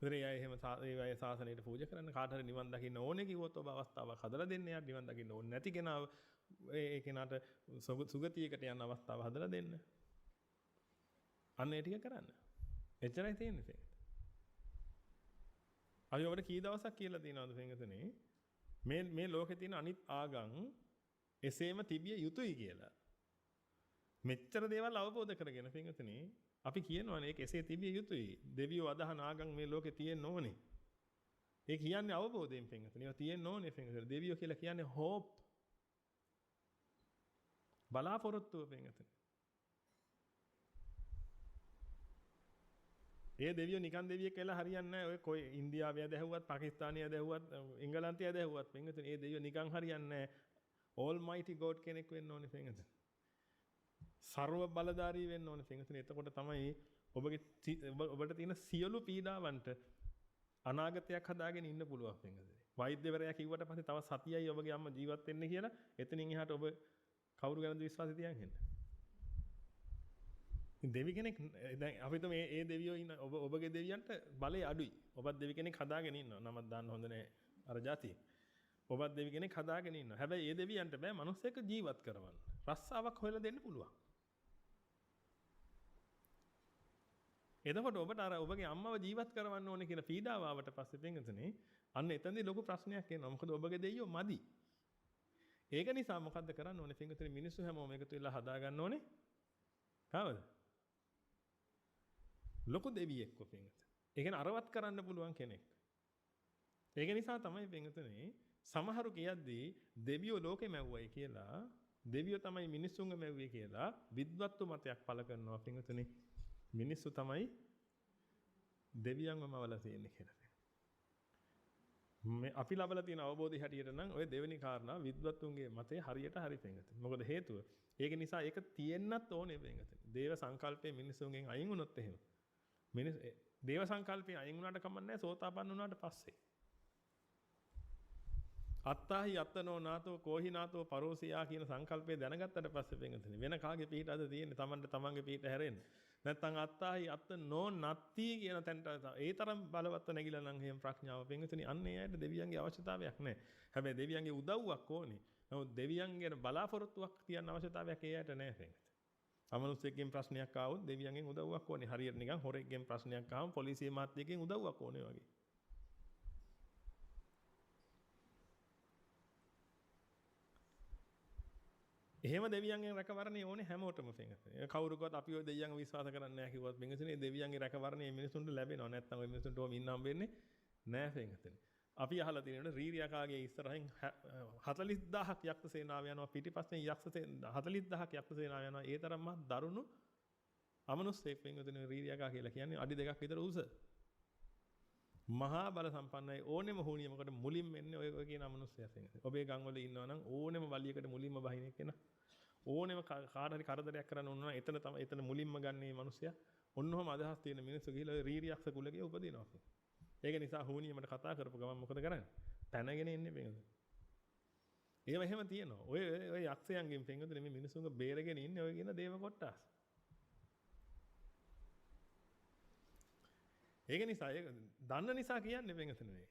ඒ අය එහෙම ඒ අය සාසනයට පූජා කරන්න කාට හරි නිවන් දකින්න ඕනේ කිව්වොත් ඔබ අවස්ථාවක් හදලා දෙන්න. යාට නිවන් දකින්න ඕනේ නැති කෙනා ඒ කෙනාට සුගතියකට යන අවස්ථාව හදලා දෙන්න. අන්න ඒ ටික කරන්න. එච්චරයි තියෙන්නේ පින්. අපි ඔබට කී දවසක් කියලා තියෙනවද පින්වතුනි? මේ ලෝකේ තියෙන අනිත් ආගම් එසේම තිබිය යුතුයි කියලා. මෙච්චර දේවල් අවබෝධ කරගෙන පින්වතුනි අපි කියනවානේ ඒක එසේ තිබිය යුතුයි. දෙවියෝ අදහන ආගම් මේ ලෝකේ තියෙන්න ඕනේ. ඒ කියන්නේ අවබෝධයෙන් පින්වතුනි. ඒවා තියෙන්න ඕනේ පින්වතුනි. දෙවියෝ කියලා කියන්නේ hope. බලාපොරොත්තුව පින්වතුනි. ඒ දෙවියෝ නිකන් දෙවියෙක් කියලා හරියන්නේ නැහැ. ඔය කොයි ඉන්දියාවේ ඇදහුවත්, පාකිස්තානයේ ඇදහුවත්, එංගලන්තයේ ඇදහුවත් පින්වතුනි. ඒ දෙවියෝ නිකන් හරියන්නේ නැහැ. Almighty God කෙනෙක් වෙන්න ඕනේ පින්වතුනි. ਸਰව බලධාරී වෙන්න ඕනේ පින්වතුනි. එතකොට තමයි ඔබට තියෙන සියලු පීඩාවන්ට අනාගතයක් හදාගෙන ඉන්න පුළුවන් පින්වතුනි. වෛද්‍යවරයා කිව්වට පස්සේ තව සතියයි ඔබගේ අම්මා ජීවත් වෙන්න කියලා එතනින් එහාට ඔබ කවුරු ගැනද විශ්වාසය තියන් ඉන්න? දෙවි කෙනෙක් දැන් අපිට මේ දෙවියෝ ඉන්න ඔබගේ දෙවියන්ට බලය අඩුයි. ඔබත් දෙවි කෙනෙක් හදාගෙන ඉන්නවා. නමක් දාන්න හොඳ නැහැ අර જાතිය. ඔබත් දෙවි කෙනෙක් හදාගෙන ඉන්නවා. හැබැයි මේ දෙවියන්ට බෑ මිනිස්සෙක් ජීවත් කරවන්න. රස්සාවක් හොයලා දෙන්න පුළුවන්. එතකොට ඔබට අර ඔබගේ අම්මව ජීවත් කරවන්න ඕනේ කියන පීඩාව ආවට පස්සේ පින්වතුනි අන්න එතනදී ලොකු ප්‍රශ්නයක් එනවා. මොකද ඔබගේ දෙයියෝ මදි. ඒක නිසා මොකද්ද කරන්න ඕනේ පින්වතුනි මිනිස්සු හැමෝම එකතු වෙලා හදා ගන්න ඕනේ. කාවද? ලොකු දෙවියෙක්ව පින්වතුනි. ඒ කියන්නේ අරවත් කරන්න පුළුවන් කෙනෙක්. ඒක නිසා තමයි පින්වතුනි සමහරු කියද්දී දෙවියෝ ලෝකෙ මැව්වයි කියලා දෙවියෝ තමයි මිනිස්සුන්ව මැව්වේ කියලා විද්වත්තු මතයක් පළ කරනවා පින්වතුනි. මිනිස්සු තමයි දෙවියන්ව මවලා තියෙන්නේ කියලා. මේ අපි ලබලා තියෙන අවබෝධය හැටියට නම් ඔය දෙවෙනි කාරණා විද්වත්තුන්ගේ මතේ හරියට හරි පින්වතුනි. මොකද හේතුව? ඒක නිසා ඒක තියෙන්නත් ඕනේ පින්වතුනි. දේව සංකල්පයේ මිනිස්සුන්ගෙන් අයින් වුණොත් එහෙම. දේව සංකල්පයෙන් අයින් වුණාට කමක් නැහැ සෝතාපන්න වුණාට පස්සේ. අත්තාහි අත්තනෝ නාතෝ කෝහි නාතෝ පරෝසියා කියන සංකල්පය දැනගත්තට පස්සේ පින්වතුනි වෙන කාගේ පිටද තියෙන්නේ Tamanට Tamanගේ පිට හැරෙන්න. නැත්නම් අත්තාහි අත්තනෝ නත්ති කියන තැනට ඒ තරම් බලවත්ව නැගිලා නම් එහෙම ප්‍රඥාව පින්වතුනි අන්න ඒ ඇයිද දෙවියන්ගේ අවශ්‍යතාවයක් නැහැ. හැබැයි දෙවියන්ගේ උදව්වක් ඕනේ. නමුත් දෙවියන්ගේ බලාපොරොත්තුවක් තියන්න අවශ්‍යතාවයක් ඒ ඇයිට නැහැ පින්වතුනි. අමනුෂ්‍යයෙක්ගෙන් ප්‍රශ්නයක් ආවොත් දෙවියන්ගෙන් උදව්වක් ඕනේ. හරියට නිකන් හොරෙක්ගෙන් ප්‍රශ්නයක් ආවම පොලිසිය මහත්තයෙක්ගෙන් උදව්වක් ඕනේ වගේ. එහෙම දෙවියන්ගෙන් රැකවරණය ඕනේ හැමෝටම පින්වතුනි. කවුරුකවත් අපි ඔය දෙවියන්ව විශ්වාස කරන්නේ නැහැ කිව්වත් පින්වතුනි දෙවියන්ගේ රැකවරණය මිනිසුන්ට ලැබෙනවා. නැත්නම් ඔය මිනිසුන්ට ඕම ඉන්න හම්බෙන්නේ නැහැ පින්වතුනි. අපි අහලා තියෙනවනේ රීරියාකාගේ ඉස්සරහින් 40000ක් යක්ෂ සේනාව යනවා පිටිපස්සෙන් යක්ෂ 40000ක් යක්ෂ සේනාව යනවා. ඒ තරම්ම දරුණු අමනුෂ්‍යෙක් පින්වතුනි රීරියාකා කියලා කියන්නේ අඩි 2ක් විතර උස. මහා බල සම්පන්නයි ඕනෙම හුනියමකට මුලින්ම එන්නේ ඔය කියන අමනුෂ්‍යයා පින්වතුනි. ඔබේ ගම් වල ඉන්නවා නම් ඕනෙම වලියකට මුලින්ම බහින එක්කෙනා ඕනෙම කාට හරි කරදරයක් කරන්න ඕන නම් එතන තමයි එතන මුලින්ම ගන්න මේ මිනිස්සයා. ඔන්නෝම අදහස් තියෙන මිනිස්සු ගිහිලා ඔය රීරියක්ෂ කුලකේ උපදිනවා. ඒක නිසා හුනියමට කතා කරපු ගමන් මොකද කරන්නේ? පැනගෙන එන්නේ පින්වතුනි. ඒව එහෙම තියෙනවා. ඔය යක්ෂයන්ගෙන් පින්වතුනි මේ මිනිස්සුන්ව බේරගෙන ඉන්නේ ඔය කියන දේව කොට්ටාස්. ඒක නිසා ඒක දන්න නිසා කියන්නේ පින්වතුනි මේ.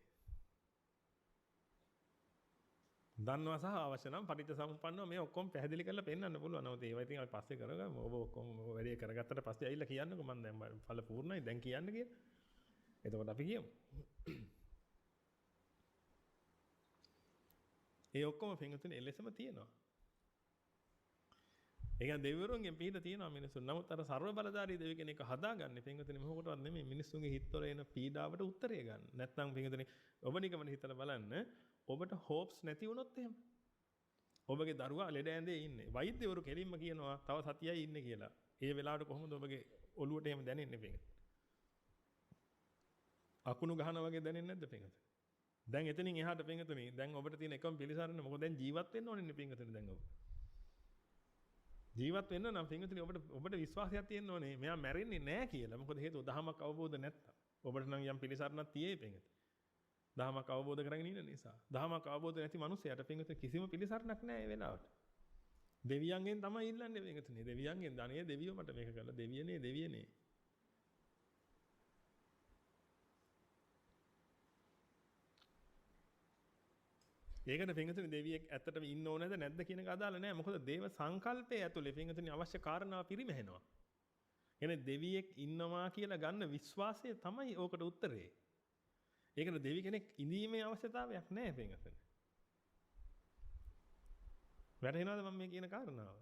දන්නවා සහ අවශ්‍ය නම් පටිච්චසමුප්පන්නව මේ ඔක්කොම පැහැදිලි කරලා පෙන්නන්න පුළුවන්. නමුත් ඒවා ඉතින් අපි පස්සේ කරගමු. ඔබ ඔක්කොම වැඩේ කරගත්තට පස්සේ ඇවිල්ලා කියන්නකෝ මම දැන් ඵල පූර්ණයි දැන් කියන්න කියලා. එතකොට අපි කියමු. ඒ ඔක්කොම පින්වතුනි එලෙසම තියෙනවා. ඒ කියන්නේ දෙවිවරුන්ගෙන් පිට තියෙනවා මිනිස්සු. නමුත් අර ਸਰව බලධාරී දෙවි කෙනෙක් හදාගන්නේ පින්වතුනි මොකටවත් නෙමෙයි මිනිස්සුන්ගේ හිතවල එන පීඩාවට උත්තරය ගන්න. නැත්නම් පින්වතුනි ඔබ නිකමන හිතලා බලන්න ඔබට හොප්ස් නැති වුණොත් එහෙම. ඔබගේ දරුවා ලෙඩ ඇඳේ ඉන්නේ. වෛද්‍යවරු කෙලින්ම කියනවා තව සතියයි ඉන්නේ කියලා. ඒ වෙලාවට කොහොමද ඔබගේ ඔළුවට එහෙම දැනෙන්නේ පින්වතුනි? අකුණු ගහනවා වගේ දැනෙන්නේ නැද්ද පින්වතුනි? දැන් එතනින් එහාට පින්වතුනි දැන් ඔබට තියෙන එකම පිළිසරණ මොකද දැන් ජීවත් වෙන්න ඕනේ නේ පින්වතුනි දැන් ඔබ. ජීවත් වෙන්න නම් පින්වතුනි ඔබට විශ්වාසයක් තියෙන්න ඕනේ. මෙයා මැරෙන්නේ නැහැ කියලා. මොකද හේතුව දහමක් අවබෝධ නැත්තම්. ඔබට නම් යම් පිළිසරණක් තියෙයි පින්වතුනි. දහමක් අවබෝධ කරගෙන ඉන්න නිසා. දහමක් අවබෝධ නැති මිනිසයාට පින්වතුනි කිසිම පිළිසරණක් නැහැ ඒ වෙලාවට. දෙවියන්ගෙන් තමයි ඉල්ලන්නේ පින්වතුනි. දෙවියන්ගෙන් ධනෙ දෙවියෝ මට මේක කළා. දෙවියනේ. ඒකට පින්වතුනි දෙවියෙක් ඇත්තටම ඉන්න ඕනද නැද්ද කියන එක අදාළ නැහැ. මොකද දේව සංකල්පයේ ඇතුලේ පින්වතුනි අවශ්‍ය කාරණා පිරිමැහෙනවා. කියන්නේ දෙවියෙක් ඉන්නවා කියලා ගන්න විශ්වාසය තමයි ඕකට උත්තරේ. ඒකට දෙවි කෙනෙක් ඉඳීමේ අවශ්‍යතාවයක් නැහැ පින්වතුනි. වැටහෙනවද මම මේ කියන කාරණාව?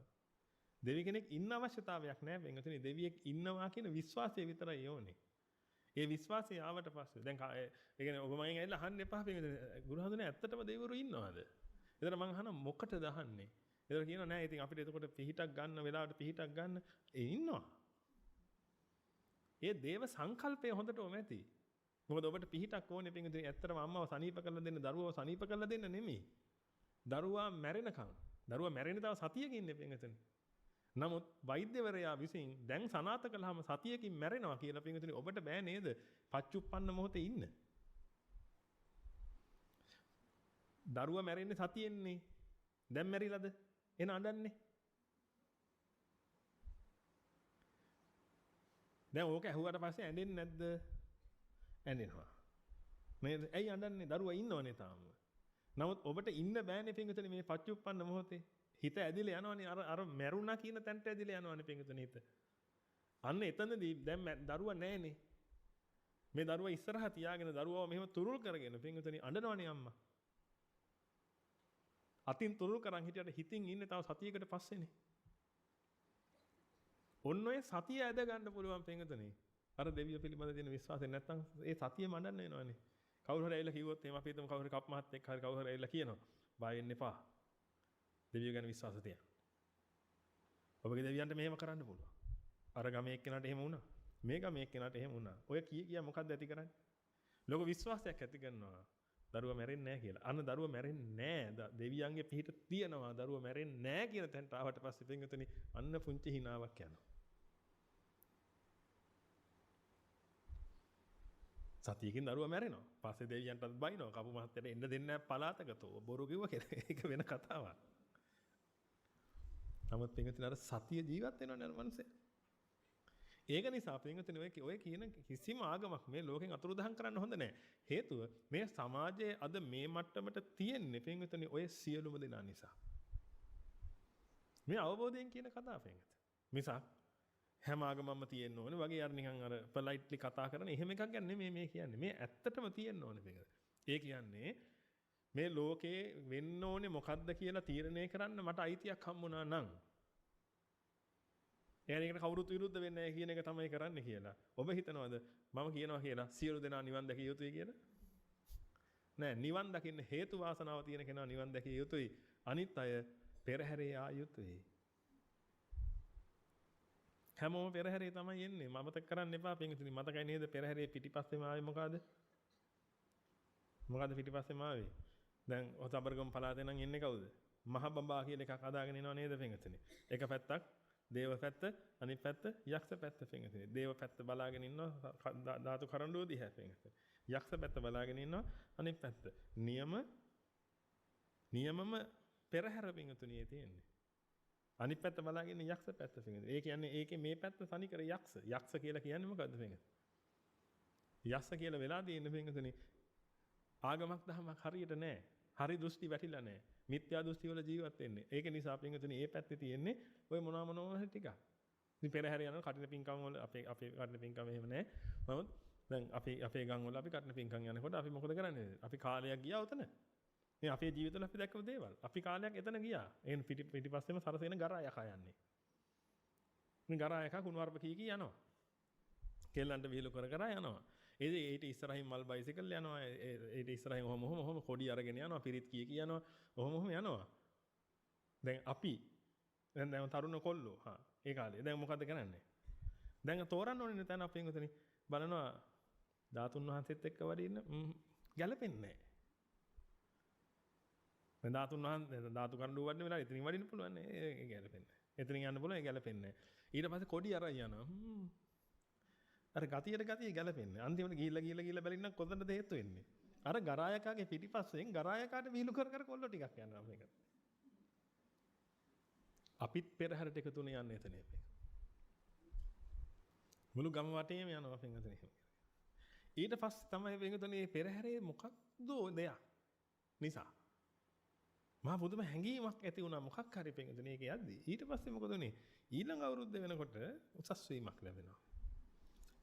දෙවි කෙනෙක් ඉන්න අවශ්‍යතාවයක් නැහැ පින්වතුනි. දෙවියෙක් ඉන්නවා කියන විශ්වාසය විතරයි ඕනේ. ඒ විශ්වාසය ආවට පස්සේ දැන් ඒ කියන්නේ ඔබ මගෙන් ඇවිල්ලා අහන්න එපා පින්වතුනි. ගුරුහඳුනේ ඇත්තටම දෙවිවරු ඉන්නවද? එතන මං අහන මොකටද අහන්නේ? එතන කියනවා නෑ ඉතින් අපිට එතකොට පිහිටක් ගන්න වෙලාවට පිහිටක් ගන්න ඉන්නවා. ඒ දේව සංකල්පය හොඳටම ඇති. මොකද ඔබට පිහිටක් ඕනේ පින්වතුනි. ඇත්තටම අම්මව සනීප කරලා දෙන්න, දරුවව සනීප කරලා දෙන්න නෙමෙයි. දරුවා මැරෙනකන්. දරුවා මැරෙන තව සතියකින් ඉන්නේ පින්වතුනි. නමුත් වෛද්‍යවරයා විසින් දැන් සනාථ කළාම සතියකින් මැරෙනවා කියලා පින්වතුනි ඔබට බෑ නේද? පච්චුප්පන්න මොහොතේ ඉන්න. දරුවා මැරෙන්නේ සතියෙන්නේ. දැන් මැරිලාද? එන අඬන්නේ. දැන් ඕක ඇහුවට පස්සේ ඇඬෙන්නේ නැද්ද? ඇඬෙනවා. නේද? ඇයි අඬන්නේ? දරුවා ඉන්නවනේ තාම. නමුත් ඔබට ඉන්න බෑනේ පින්වතුනි මේ පච්චුප්පන්න මොහොතේ. හිත ඇදිලා යනවනේ අර මැරුණා කියන තැනට ඇදිලා යනවනේ පින්වතුනි හිත. අන්න එතනදී දැන් දරුවා නැහනේ. මේ දරුවා ඉස්සරහා තියාගෙන දරුවව මෙහෙම තුරුල් කරගෙන පින්වතුනි අඬනවනේ අම්මා. අතින් තුරුල් කරන් හිටියට හිතින් ඉන්නේ තව සතියකට පස්සේනේ. ඔන්න ඔය සතිය ඇද ගන්න පුළුවන් පින්වතුනි. අර දෙවියෝ පිළිබඳ දෙන විශ්වාසය නැත්තම් ඒ සතියම අඬන්න වෙනවනේ. කවුරු හරි ඇවිල්ලා කිව්වොත් එහෙම අපි හිතමු කවුරු හරි කප් මහත්තයෙක් හරි කවුරු හරි ඇවිල්ලා කියනවා බය වෙන්න එපා. දෙවියෝ ගැන විශ්වාස තියන්න. ඔබගේ දෙවියන්ට මෙහෙම කරන්න පුළුවන්. අර ගමේ එක්කෙනාට එහෙම වුණා. මේ ගමේ එක්කෙනාට එහෙම වුණා. ඔය කිය මොකද්ද ඇති කරන්නේ? ලෝක විශ්වාසයක් ඇති කරනවා. දරුවා මැරෙන්නේ නැහැ කියලා. අන්න දරුවා මැරෙන්නේ නැහැ. දෙවියන්ගේ පිහිට තියනවා. දරුවා මැරෙන්නේ නැහැ කියන තැනට ආවට පස්සේ පින්වතුනි අන්න පුංචි හිනාවක් යනවා. සතියකින් දරුවා මැරෙනවා. පස්සේ දෙවියන්ටත් බයිනවා. කපු මහත්තයට එන්න දෙන්නේ නැහැ පලාතකතෝ. බොරු කිව්ව කියලා. ඒක වෙන කතාවක්. නමුත් පින්වතුනි අර සතිය ජීවත් වෙනවනේ අර මනුස්සයා. ඒක නිසා පින්වතුනි ඔය කියන කිසිම ආගමක් මේ ලෝකෙන් අතුරුදහන් කරන්න හොඳ නැහැ. හේතුව මේ සමාජයේ අද මේ මට්ටමට තියෙන්නේ පින්වතුනි ඔය සියලුම දෙනා නිසා. මේ අවබෝධයෙන් කියන කතාව පින්වතුනි. මිසක් හැම ආගමක්ම තියෙන්න ඕනේ වගේ අර නිකන් අර පොලයිට්ලි කතා කරන එහෙම එකක් ගැන නෙමෙයි මේ කියන්නේ. මේ ඇත්තටම තියෙන්න ඕනේ පින්වතුනි. ඒ කියන්නේ මේ ලෝකේ වෙන්න ඕනේ මොකද්ද කියලා තීරණය කරන්න මට අයිතියක් හම්බුණා නම් එයාලේකට කවුරුත් විරුද්ධ වෙන්නේ නැහැ කියන එක තමයි කරන්න කියලා. ඔබ හිතනවද මම කියනවා කියලා සියලු දෙනා නිවන් දැකිය යුතුයි කියලා? නෑ, නිවන් දකින්න හේතු වාසනාව තියෙන කෙනා නිවන් දැකිය යුතුයි. අනිත් අය පෙරහැරේ ආ යුතුයි. හැමෝම පෙරහැරේ තමයි එන්නේ. මතක කරන්න එපා පින්විතනි. මතකයි නේද පෙරහැරේ පිටිපස්සෙම ආවේ මොකද? මොකද පිටිපස්සෙම ආවේ? දැන් ඔතබරගම පළාතේ නම් එන්නේ කවුද? මහ බඹා කියලා එකක් අදාගෙන එනවා නේද පින්විතනි? එක පැත්තක් දේව පැත්ත, අනිත් පැත්ත යක්ෂ පැත්ත පින්විතනි. දේව පැත්ත බලාගෙන ඉන්නවා ධාතු කරඬුව දිහා පින්විතනි. යක්ෂ පැත්ත බලාගෙන ඉන්නවා අනිත් පැත්ත. නියමම පෙරහැර පින්විතනියේ තියෙන්නේ. අනිත් පැත්ත බලාගෙන යක්ෂ පැත්ත පින්විතනි. ඒ කියන්නේ ඒකේ මේ පැත්ත තනිකර යක්ෂ. යක්ෂ කියලා කියන්නේ මොකද්ද පින්විතනි? යක්ෂ කියලා වෙලා තියෙන පින්විතනි ආගමක් දහමක් හරියට නැහැ. හරි දෘෂ්ටි වැටිලා නැහැ. මිත්‍යා දෘෂ්ටි වල ජීවත් වෙන්නේ. ඒක නිසා පින්විතනි මේ පැත්තේ තියෙන්නේ ඔය මොනවා හරි ටිකක්. ඉතින් පෙරහැර යනවා කටින පින්කම් වල අපේ කටින පින්කම් එහෙම නැහැ. නමුත් දැන් අපේ ගම් වල අපි කටින පින්කම් යනකොට අපි මොකද කරන්නේ? අපි කාලයක් ගියා උතන. මේ අපේ ජීවිතවල අපි දැක්කම දේවල්. අපි කාලයක් එතන ගියා. එන් පිටිපස්සෙම සරසෙන ගරා යකා යන්නේ. මේ ගරා යකා කුණුවarp කී යනවා. කෙල්ලන්ට විහිළු කර යනවා. ඊට ඉස්සරහින් මල් බයිසිකල් යනවා. ඊට ඉස්සරහින් ඔහොම කොඩි අරගෙන යනවා. පිරිත් කී යනවා. ඔහොම යනවා. දැන් අපි දැන් තරුණ කොල්ලෝ ඒ කාලේ දැන් මොකද්ද කරන්නේ? දැන් තෝරන්න ඕනේ තැන අපි උතනේ බලනවා ධාතුන් වහන්සේත් එක්ක වඩින්න ගැලපෙන්නේ නැහැ. දැන් ධාතුන් වහන්සේ ධාතු කරඬුව වඩන වෙලාව ඉතින් වඩින්න පුළුවන් නේ. ඒ ගැලපෙන්නේ නැහැ. එතනින් යන්න පුළුවන් ඒ ගැලපෙන්නේ නැහැ. ඊට පස්සේ කොඩි අරන් යනවා. අර ගතියට ගැලපෙන්නේ. අන්තිමට ගිහිල්ලා බැලින්නම් කොතනද හේතු වෙන්නේ? අර ගරායකාගේ පිටිපස්සෙන් ගරායකාට විහිළු කර කොල්ල ටිකක් යනවා මේක. අපිත් පෙරහැරට එකතු වෙන යන්නේ එතන මේක. මුළු ගම වටේම යනවා පින්වතුනි එහෙම. ඊට පස්සේ තමයි පින්වතුනි මේ පෙරහැරේ මොකක්ද දෙයක් නිසා මහා පුදුම හැඟීමක් ඇති වුණා මොකක් හරි පින්වතුනි ඒක යද්දි. ඊට පස්සේ මොකද උනේ? ඊළඟ අවුරුද්ද වෙනකොට උසස් වීමක් ලැබෙනවා.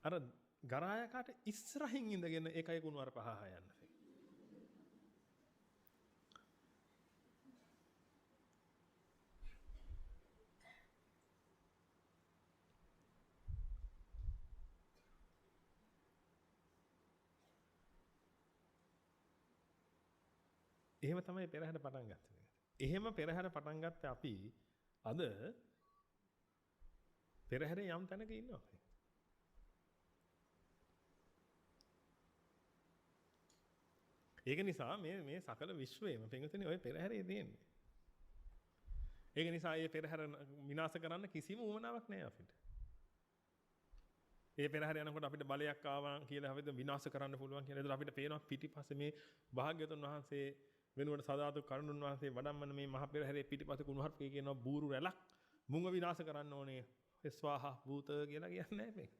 අර ගරායකාට ඉස්සරහින් ඉඳගෙන ඒකයි කුණුවarp පහහ යන්න. එහෙම තමයි පෙරහැර පටන් ගත්තේ. එහෙම පෙරහැර පටන් ගත්තේ අපි අද පෙරහැරේ යම් තැනක ඉන්නවා. ඒක නිසා මේ සකල විශ්වයේම පින්වතුනි ඔය පෙරහැරේ තියෙන්නේ. ඒක නිසා මේ පෙරහැර විනාශ කරන්න කිසිම උවමනාවක් නැහැ අපිට. මේ පෙරහැර යනකොට අපිට බලයක් ආවා කියලා අපිට විනාශ කරන්න පුළුවන් කියලා. ඒතර අපිට පේනවා පිටිපස්සේ මේ භාග්‍යවතුන් වහන්සේ වෙනුවට සදාතු කරුණුන් වහන්සේ වඩම්මන මේ මහ පෙරහැරේ පිටිපස්සේ කුණුහරුප කියනවා බූරු රැලක් මුංග විනාශ කරන්න ඕනේ. ස්වාහා භූත කියලා කියන්නේ නැහැ මේක.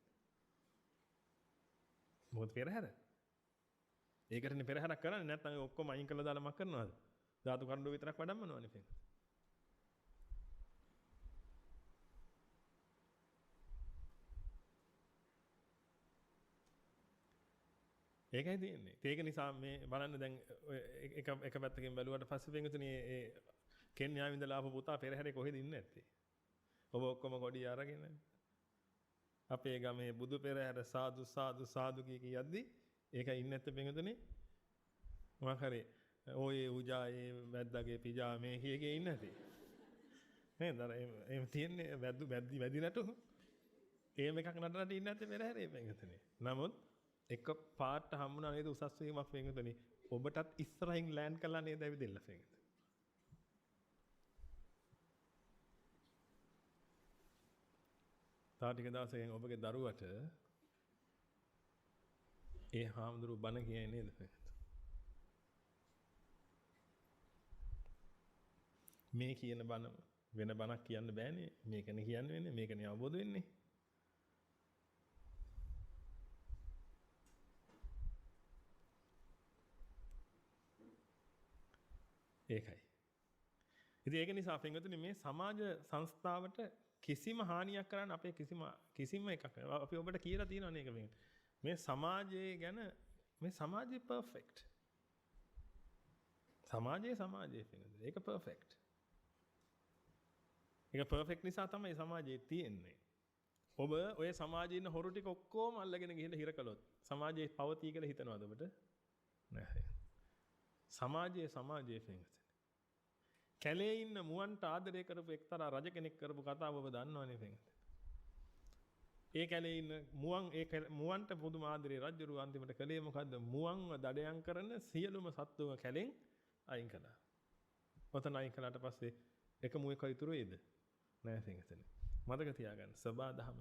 මොකද පෙරහැර ඒකටනේ පෙරහැරක් කරන්නේ නැත්නම් ඔක්කොම අයින් කරලා දාලා මක් කරනවද? ධාතු කරුණු විතරක් වඩම්මනවනේ පෙන්. ඒකයි තියෙන්නේ. ඒක නිසා මේ බලන්න දැන් එක පැත්තකින් බැලුවට පස්සේ වෙනුතුනේ ඒ කෙන්යාව ඉඳලා ආපු පුතා පෙරහැරේ කොහෙද ඉන්නේ නැත්තේ? ඔබ ඔක්කොම කොඩි අරගෙන අපේ ගමේ බුදු පෙරහැර සාදු සාදු සාදු කී යද්දි ඒක ඉන්නේ නැත්තේ වෙනුතුනේ මොකක් හරි ඔය උජායේ වැද්දාගේ පිජාමේ කීකේ ඉන්නේ නැති. නේද? අර එහෙම තියන්නේ වැදි නටු. එහෙම එකක් නටනට ඉන්නේ නැත්තේ පෙරහැරේ පින්වතුනි. නමුත් එක පාට හම්බුණා නේද උසස් වීමක් පින්වතුනි. ඔබටත් ඉස්සරහින් ලෑන්ඩ් කළා නේද ඇවිදilla පින්වතුනි. තා ටික දවසකින් ඔබගේ දරුවට ඒ හාමුදුරු බණ කියන්නේ නේද පින්වතුනි. මේ කියන බණ වෙන බණක් කියන්න බෑනේ. මේකනේ කියන්න වෙන්නේ. මේකනේ අවබෝධ වෙන්නේ. ඒකයි. ඉතින් ඒක නිසා පින්වතුනි මේ සමාජ සංස්ථාවට කිසිම හානියක් කරන්න අපේ කිසිම එකක් අපි ඔබට කියලා තියෙනවා නේද මේ සමාජයේ ගැන මේ සමාජය පර්ෆෙක්ට්. සමාජයේ පින්වතුනි. ඒක පර්ෆෙක්ට්. ඒක පර්ෆෙක්ට් නිසා තමයි සමාජයේ තියෙන්නේ. ඔබ ඔය සමාජයේ ඉන්න හොරු ටික ඔක්කොම අල්ලගෙන ගිහලා හිර කළොත් සමාජයේ පවතී කියලා හිතනවද ඔබට? නැහැ. සමාජයේ පින්වතුනි. කැලේ ඉන්න මුවන්ට ආදරය කරපු එක්තරා රජ කෙනෙක් කරපු කතාව ඔබ දන්නවනේ පින්වතුනි. ඒ කැලේ ඉන්න මුවන්ට පුදුම ආදරේ රජුරු අන්තිමට කළේ මොකද්ද? මුවන්ව දඩයන් කරන සියලුම සත්තුව කැලෙන් අයින් කළා. ඔතන අයින් කළාට පස්සේ එක මුවෙක් ඉතුරු වෙයිද? නෑ පින්වතුනි. මතක තියාගන්න සබාදහම.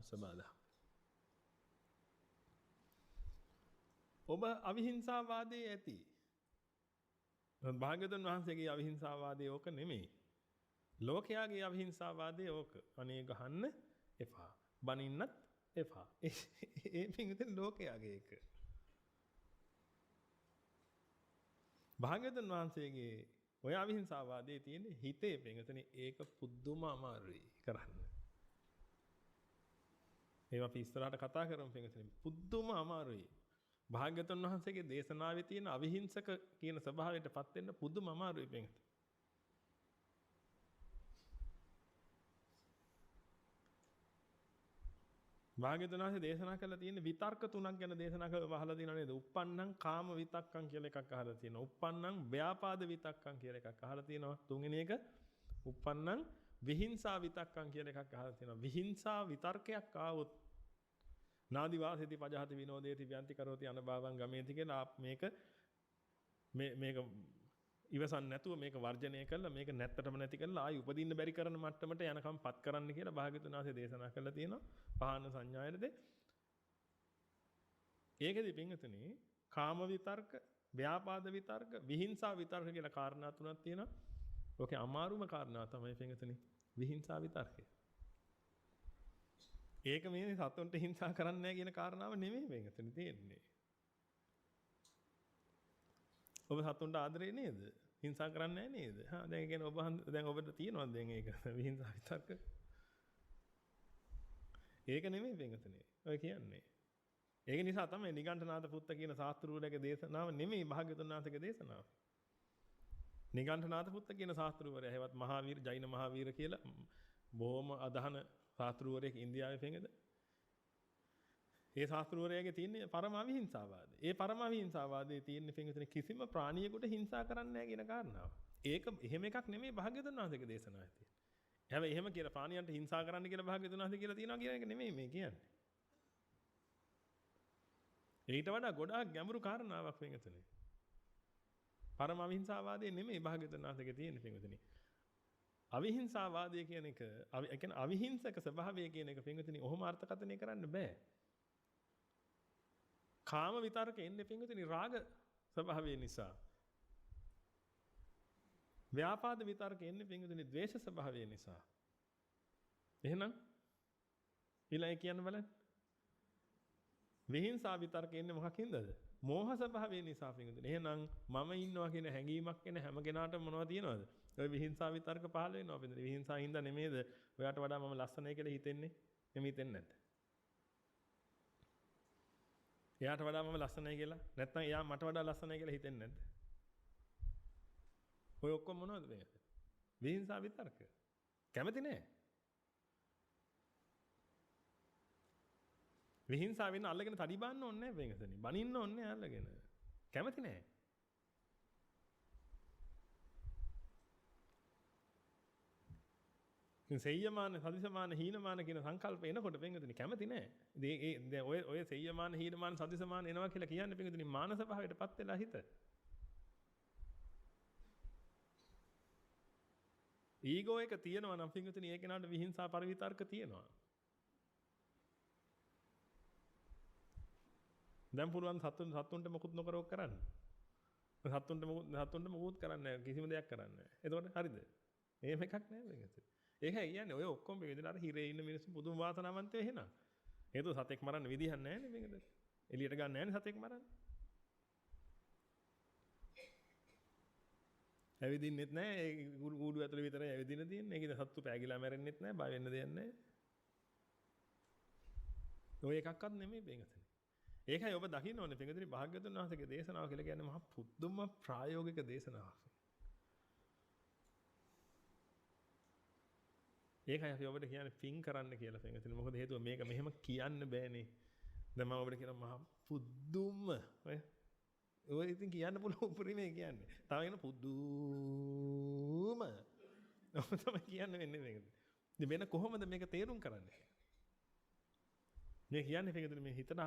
ඔබ අවිහිංසාවාදයේ ඇති. භාග්‍යවතුන් වහන්සේගේ අවිහිංසාවාදය ඕක නෙමෙයි. ලෝකයාගේ අවිහිංසාවාදය ඕක. අනේ ගහන්න එපා. බනින්නත් එපා. ඒ පින්වතුනි ලෝකයාගේ එක. භාග්‍යවතුන් වහන්සේගේ ඔය අවිහිංසාවාදයේ තියෙන හිතේ පින්වතුනි ඒක පුදුම අමාරුයි කරන්න. ඒවා අපි ඉස්සරහට කතා කරමු පින්වතුනි. පුදුම අමාරුයි. භාග්‍යවතුන් වහන්සේගේ දේශනාවේ තියෙන අවිහිංසක කියන ස්වභාවයටපත් වෙන්න පුදුම අමාරුයි පින්වතුනි. භාග්‍යවතුන් වහන්සේ දේශනා කළා තියෙන විතර්ක තුනක් ගැන දේශනා කරලා අහලා තියෙනව නේද? uppannam කාම විතක්කම් කියලා එකක් අහලා තියෙනවා. uppannam ව්‍යාපාද විතක්කම් කියලා එකක් අහලා තියෙනවා. තුන්වෙනි එක uppannam විහිංසා විතක්කම් කියලා එකක් අහලා තියෙනවා. විහිංසා විතර්කයක් ආවොත් නාදි වාසේති පජහති විනෝදේති ව්‍යන්ති කරෝති අනභවං ගමේති කියලා මේක ඉවසන් නැතුව මේක වර්ජනය කළා මේක නැත්තටම නැති කරලා ආයි උපදින්න බැරි කරන මට්ටමට යනකම් පත් කරන්න කියලා භාග්‍යවතුන් වහන්සේ දේශනා කළා තියෙනවා පහන සංඥායේද ඒකෙදි පින්වතුනි කාම විතර්ක ව්‍යාපාද විතර්ක විහිංසා විතර්ක කියලා කාරණා තුනක් තියෙනවා. ඕකේ අමාරුම කාරණා තමයි පින්වතුනි විහිංසා විතර්කය. ඒක මේ සතුන්ට හිංසා කරන්නේ නැහැ කියන කාරණාව නෙමෙයි මේකතන තියෙන්නේ. ඔබ සතුන්ට ආදරේ නේද? හිංසා කරන්නේ නැහැ නේද? හා දැන් කියන්නේ දැන් ඔබට තියෙනවද දැන් ඒක විහිංසා විතර්ක? ඒක නෙමෙයි මේකතනේ. ඔය කියන්නේ. ඒක නිසා තමයි නිගණ්ඨනාථ පුත්ත කියන ශාස්ත්‍රූරගේ දේශනාව නෙමෙයි භාග්‍යවතුන් වහන්සේගේ දේශනාව. නිගණ්ඨනාථ පුත්ත කියන ශාස්ත්‍රූරයා හැවත් මහාවීර ජෛන මහාවීර කියලා බොහොම අදහන ශාස්ත්‍රූරයෙක් ඉන්දියාවේ පෙඟද. ඒ ශාස්ත්‍රූරයාගේ තියෙන පරම අවිහිංසාවාදය. ඒ පරම අවිහිංසාවාදයේ තියෙන පින්විතනේ කිසිම ප්‍රාණියෙකුට හිංසා කරන්නේ නැහැ කියන කාරණාව. ඒක එහෙම එකක් නෙමෙයි භාග්‍යවතුන් වහන්සේගේ දේශනාවේ තියෙන්නේ. හැබැයි එහෙම කියලා ප්‍රාණියන්ට හිංසා කරන්න කියලා භාග්‍යවතුන් වහන්සේ කියලා තියනවා කියන එක නෙමෙයි මේ කියන්නේ. ඊට වඩා ගොඩාක් ගැඹුරු කාරණාවක් පින්විතනේ. පරම අවිහිංසාවාදයේ නෙමෙයි භාග්‍යවතුන් වහන්සේගේ තියෙන පින්විතනේ. අවිහිංසාවාදය කියන එක ඒ කියන්නේ අවිහිංසක ස්වභාවය කියන එක පින්විතනි ඔහොම අර්ථකථනය කරන්න බෑ. කාම විතරක එන්නේ පින්විතනි රාග ස්වභාවය නිසා. ව්‍යාපාද විතරක එන්නේ පින්විතනි ද්වේෂ ස්වභාවය නිසා. එහෙනම් ඊළඟ කියන්න බලන්න. විහිංසා විතරක එන්නේ මොකකින්දද? මෝහ ස්වභාවය නිසා පින්විතනි. එහෙනම් මම ඉන්නවා කියන හැඟීමක් එන හැම කෙනාටම මොනවද තියෙනවද? ඔය විහිංසා විතරක පහළ වෙනවා පින්විතනි. විහිංසා හින්දා නෙමෙයිද ඔයාට වඩා මම ලස්සනයි කියලා හිතෙන්නේ? එමෙ හිතෙන්නේ නැද්ද? එයාට වඩා මම ලස්සනයි කියලා නැත්නම් එයා මට වඩා ලස්සනයි කියලා හිතෙන්නේ නැද්ද? ඔය ඔක්කොම මොනවද මේක? විහිංසා විතරක. කැමති නෑ. විහිංසාවෙන් අල්ලගෙන තඩි බාන්න ඕනේ නෑ වෙනසනේ. බනින්න ඕනේ අල්ලගෙන. කැමති නෑ. සෙය්‍යමාන සදිසමාන හීනමාන කියන සංකල්ප එනකොට පින්වතුනි කැමති නෑ. දැන් ඔය සෙය්‍යමාන හීනමාන සදිසමාන එනවා කියලා කියන්නේ පින්වතුනි මානස භාවයටපත් වෙලා හිත. ඊගෝ එක තියෙනවා නම් පින්වතුනි ඒ කෙනාට විහිංසා පරිවිතර්ක තියෙනවා. දැන් පුළුවන් සත්තුන්ට මොකුත් නොකරව කරන්න. සත්තුන්ට මොකුත් කරන්නේ නැහැ. කිසිම දෙයක් කරන්නේ නැහැ. එතකොට හරිද? එහෙම එකක් නැහැ මේක. ඒකයි කියන්නේ ඔය ඔක්කොම බෙදලා අර හිරේ ඉන්න මිනිස්සු පුදුම වාසනාවන්තයෝ එහෙනම්. හේතුව සතෙක් මරන්න විදිහක් නැහැ නේ මේකට. එළියට ගන්න නැහැ නේ සතෙක් මරන්න. ඇවිදින්නෙත් නැහැ. ඒ ගුඩු ඇතුලේ විතරයි ඇවිදින්න තියෙන්නේ. ඒකද සත්තු පෑගිලා මැරෙන්නෙත් නැහැ. බය වෙන්න දෙයක් නැහැ. ඔය එකක්වත් නෙමෙයි මේකට. ඒකයි ඔබ දකින්න ඕනේ පිටුදිරි භාග්‍යවතුන් වහන්සේගේ දේශනාව කියලා කියන්නේ මහා පුදුම ප්‍රායෝගික දේශනාවක්. ඒකයි අපි ඔබට කියන්නේ පින් කරන්න කියලා පිටුදිරි. මොකද හේතුව මේක මෙහෙම කියන්න බෑනේ. දැන් මම ඔබට කියන මහා පුදුම ඔය ඉතින් කියන්න පුළුවන් උපරිමේ කියන්නේ. තව කියන පුදුම. ඔබ තමයි කියන්න වෙන්නේ මේකද. ඉතින් වෙන කොහොමද මේක තේරුම් කරන්නේ? මේ කියන්නේ පිටුදිරි මේ හිතන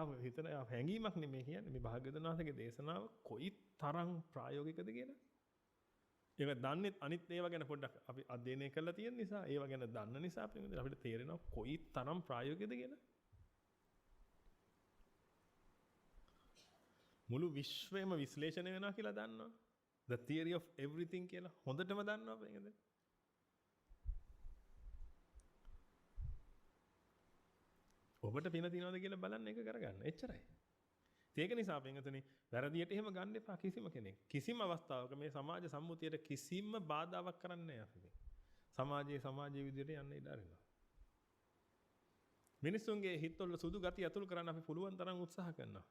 හැඟීමක් නෙමෙයි කියන්නේ මේ භාග්‍යවතුන් වහන්සේගේ දේශනාව කොයි තරම් ප්‍රායෝගිකද කියලා. ඒක දන්නේ අනිත් ඒවා ගැන පොඩ්ඩක් අපි අධ්‍යයනය කරලා තියෙන නිසා ඒවා ගැන දන්න නිසා අපිට තේරෙනවා කොයි තරම් ප්‍රායෝගිකද කියලා. මුළු විශ්වයම විශ්ලේෂණය වෙනවා කියලා දන්නවා. The theory of everything කියලා හොඳටම දන්නවා පිටුදිරි. ඔබට පින තියනවද කියලා බලන්න ඒක කරගන්න. එච්චරයි. ඒක නිසා පින්වතුනි වැරදියට එහෙම ගන්න එපා කිසිම කෙනෙක්. කිසිම අවස්ථාවක මේ සමාජ සම්මුතියට කිසිම බාධාවක් කරන්නේ නැහැ අපි. සමාජයේ විදියට යන්න ඉඩ අරිනවා. මිනිස්සුන්ගේ හිතවල සුදු ගති අතුල් කරන්න අපි පුළුවන් තරම් උත්සාහ කරනවා.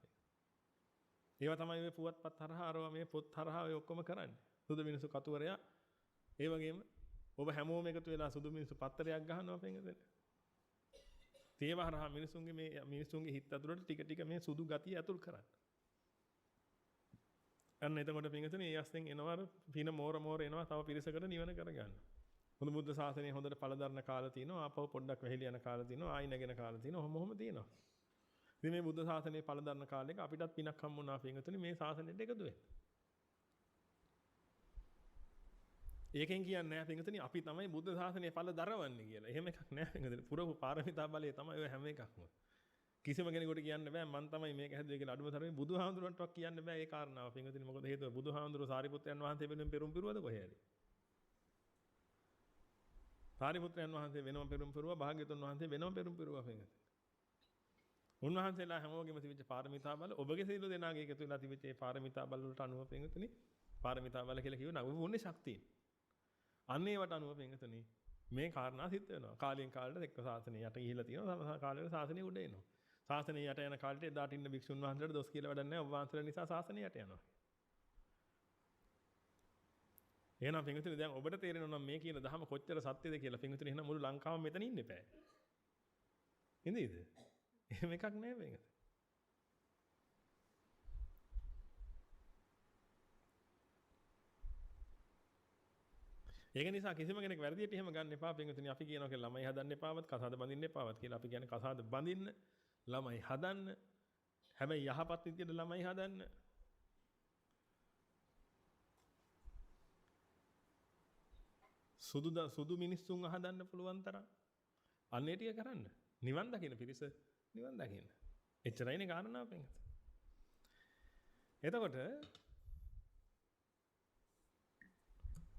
ඒවා තමයි මේ පුවත්පත් හරහා අරවා මේ පොත් හරහා ඔය ඔක්කොම කරන්නේ. සුදු මිනිස්සු කතුවරයා ඒ වගේම ඔබ හැමෝම එකතු වෙලා සුදු මිනිස්සු පත්තරයක් ගහනවා පින්වතුනි. තේව හරහා මිනිස්සුන්ගේ හිත ඇතුළට ටික මේ සුදු ගතිය ඇතුල් කරන්න. අන්න එතකොට පින්වතුනි ඒ අස්තෙන් එනවා පින මෝර එනවා තව පිරිසකට නිවන කරගන්න. හොඳ බුද්ධ ශාසනය හොඳට පළදරන කාල තියෙනවා. ආපහු පොඩ්ඩක් වැහිලි යන කාල තියෙනවා. ආයි නැගෙන කාල තියෙනවා. ඔහොම තියෙනවා. ඉතින් මේ බුද්ධ ශාසනයේ පළදරන කාලෙක අපිටත් පිනක් හම්බුණා පින්වතුනි මේ ශාසනයට එකතු වෙන්න. ඒකෙන් කියන්නේ නැහැ පින්වතුනි අපි තමයි බුද්ධ ශාසනයේ ඵල දරවන්නේ කියලා. එහෙම එකක් නැහැ පින්වතුනි. පුරපු පාරමිතා බලය තමයි ඔය හැම එකක්ම. කිසිම කෙනෙකුට කියන්න බෑ මම තමයි මේක හැදුවේ කියලා. අඩුම තරමේ බුදුහාමුදුරන්ටවත් කියන්න බෑ ඒ කාරණාව පින්වතුනි. මොකද හේතුව බුදුහාමුදුරුවෝ සාරිපුත්‍රයන් වහන්සේ වෙනුවෙන් පෙරම් පිරුවද කොහේ හරි. සාරිපුත්‍රයන් වහන්සේ වෙනම පෙරම් පිරුවා. භාග්‍යවතුන් වහන්සේ වෙනම පෙරම් පිරුවා පින්වතුනි. උන්වහන්සේලා හැමෝගෙම තිබිච්ච පාරමිතා බල ඔබගේ සියලු දෙනාගේ එකතු වෙලා තිබිච්ච ඒ පාරමිතා බල වලට අනුව පින්වතුනි පාරමිතා බල කියලා කියව නව වුණේ ශක්තිය. අන්න ඒවට අනුව පින්වතුනි මේ කාරණා සිද්ධ වෙනවා. කාලයෙන් කාලයට එක්ක ශාසනය යට ගිහිලා තියෙනවා. සමහර කාලවල ශාසනය උඩ එනවා. ශාසනය යට යන කාලෙට එදාට ඉන්න භික්ෂුන් වහන්සේලාට දොස් කියලා වැඩක් නැහැ. ඔබ වහන්සේලා නිසා ශාසනය යට යනවා. එහෙනම් පින්වතුනි දැන් ඔබට තේරෙනවා නම් මේ කියන දහම කොච්චර සත්‍යද කියලා පින්වතුනි එහෙනම් මුළු ලංකාවම මෙතන ඉන්න එපා. ඉඳීද? එහෙම එකක් නැහැ මේක. ඒක නිසා කිසිම කෙනෙක් වැරදියට එහෙම ගන්න එපා පින්වතුනි අපි කියනවා කියලා ළමයි හදන්න එපාවත් කසාද බඳින්න එපාවත් කියලා අපි කියන්නේ කසාද බඳින්න ළමයි හදන්න හැබැයි යහපත් විදියට ළමයි හදන්න සුදු මිනිස්සුන් හදන්න පුළුවන් තරම් අන්න ඒ ටික කරන්න නිවන් දකින්න පිරිස නිවන් දකින්න එච්චරයිනේ කාරණාව පින්වතුනි එතකොට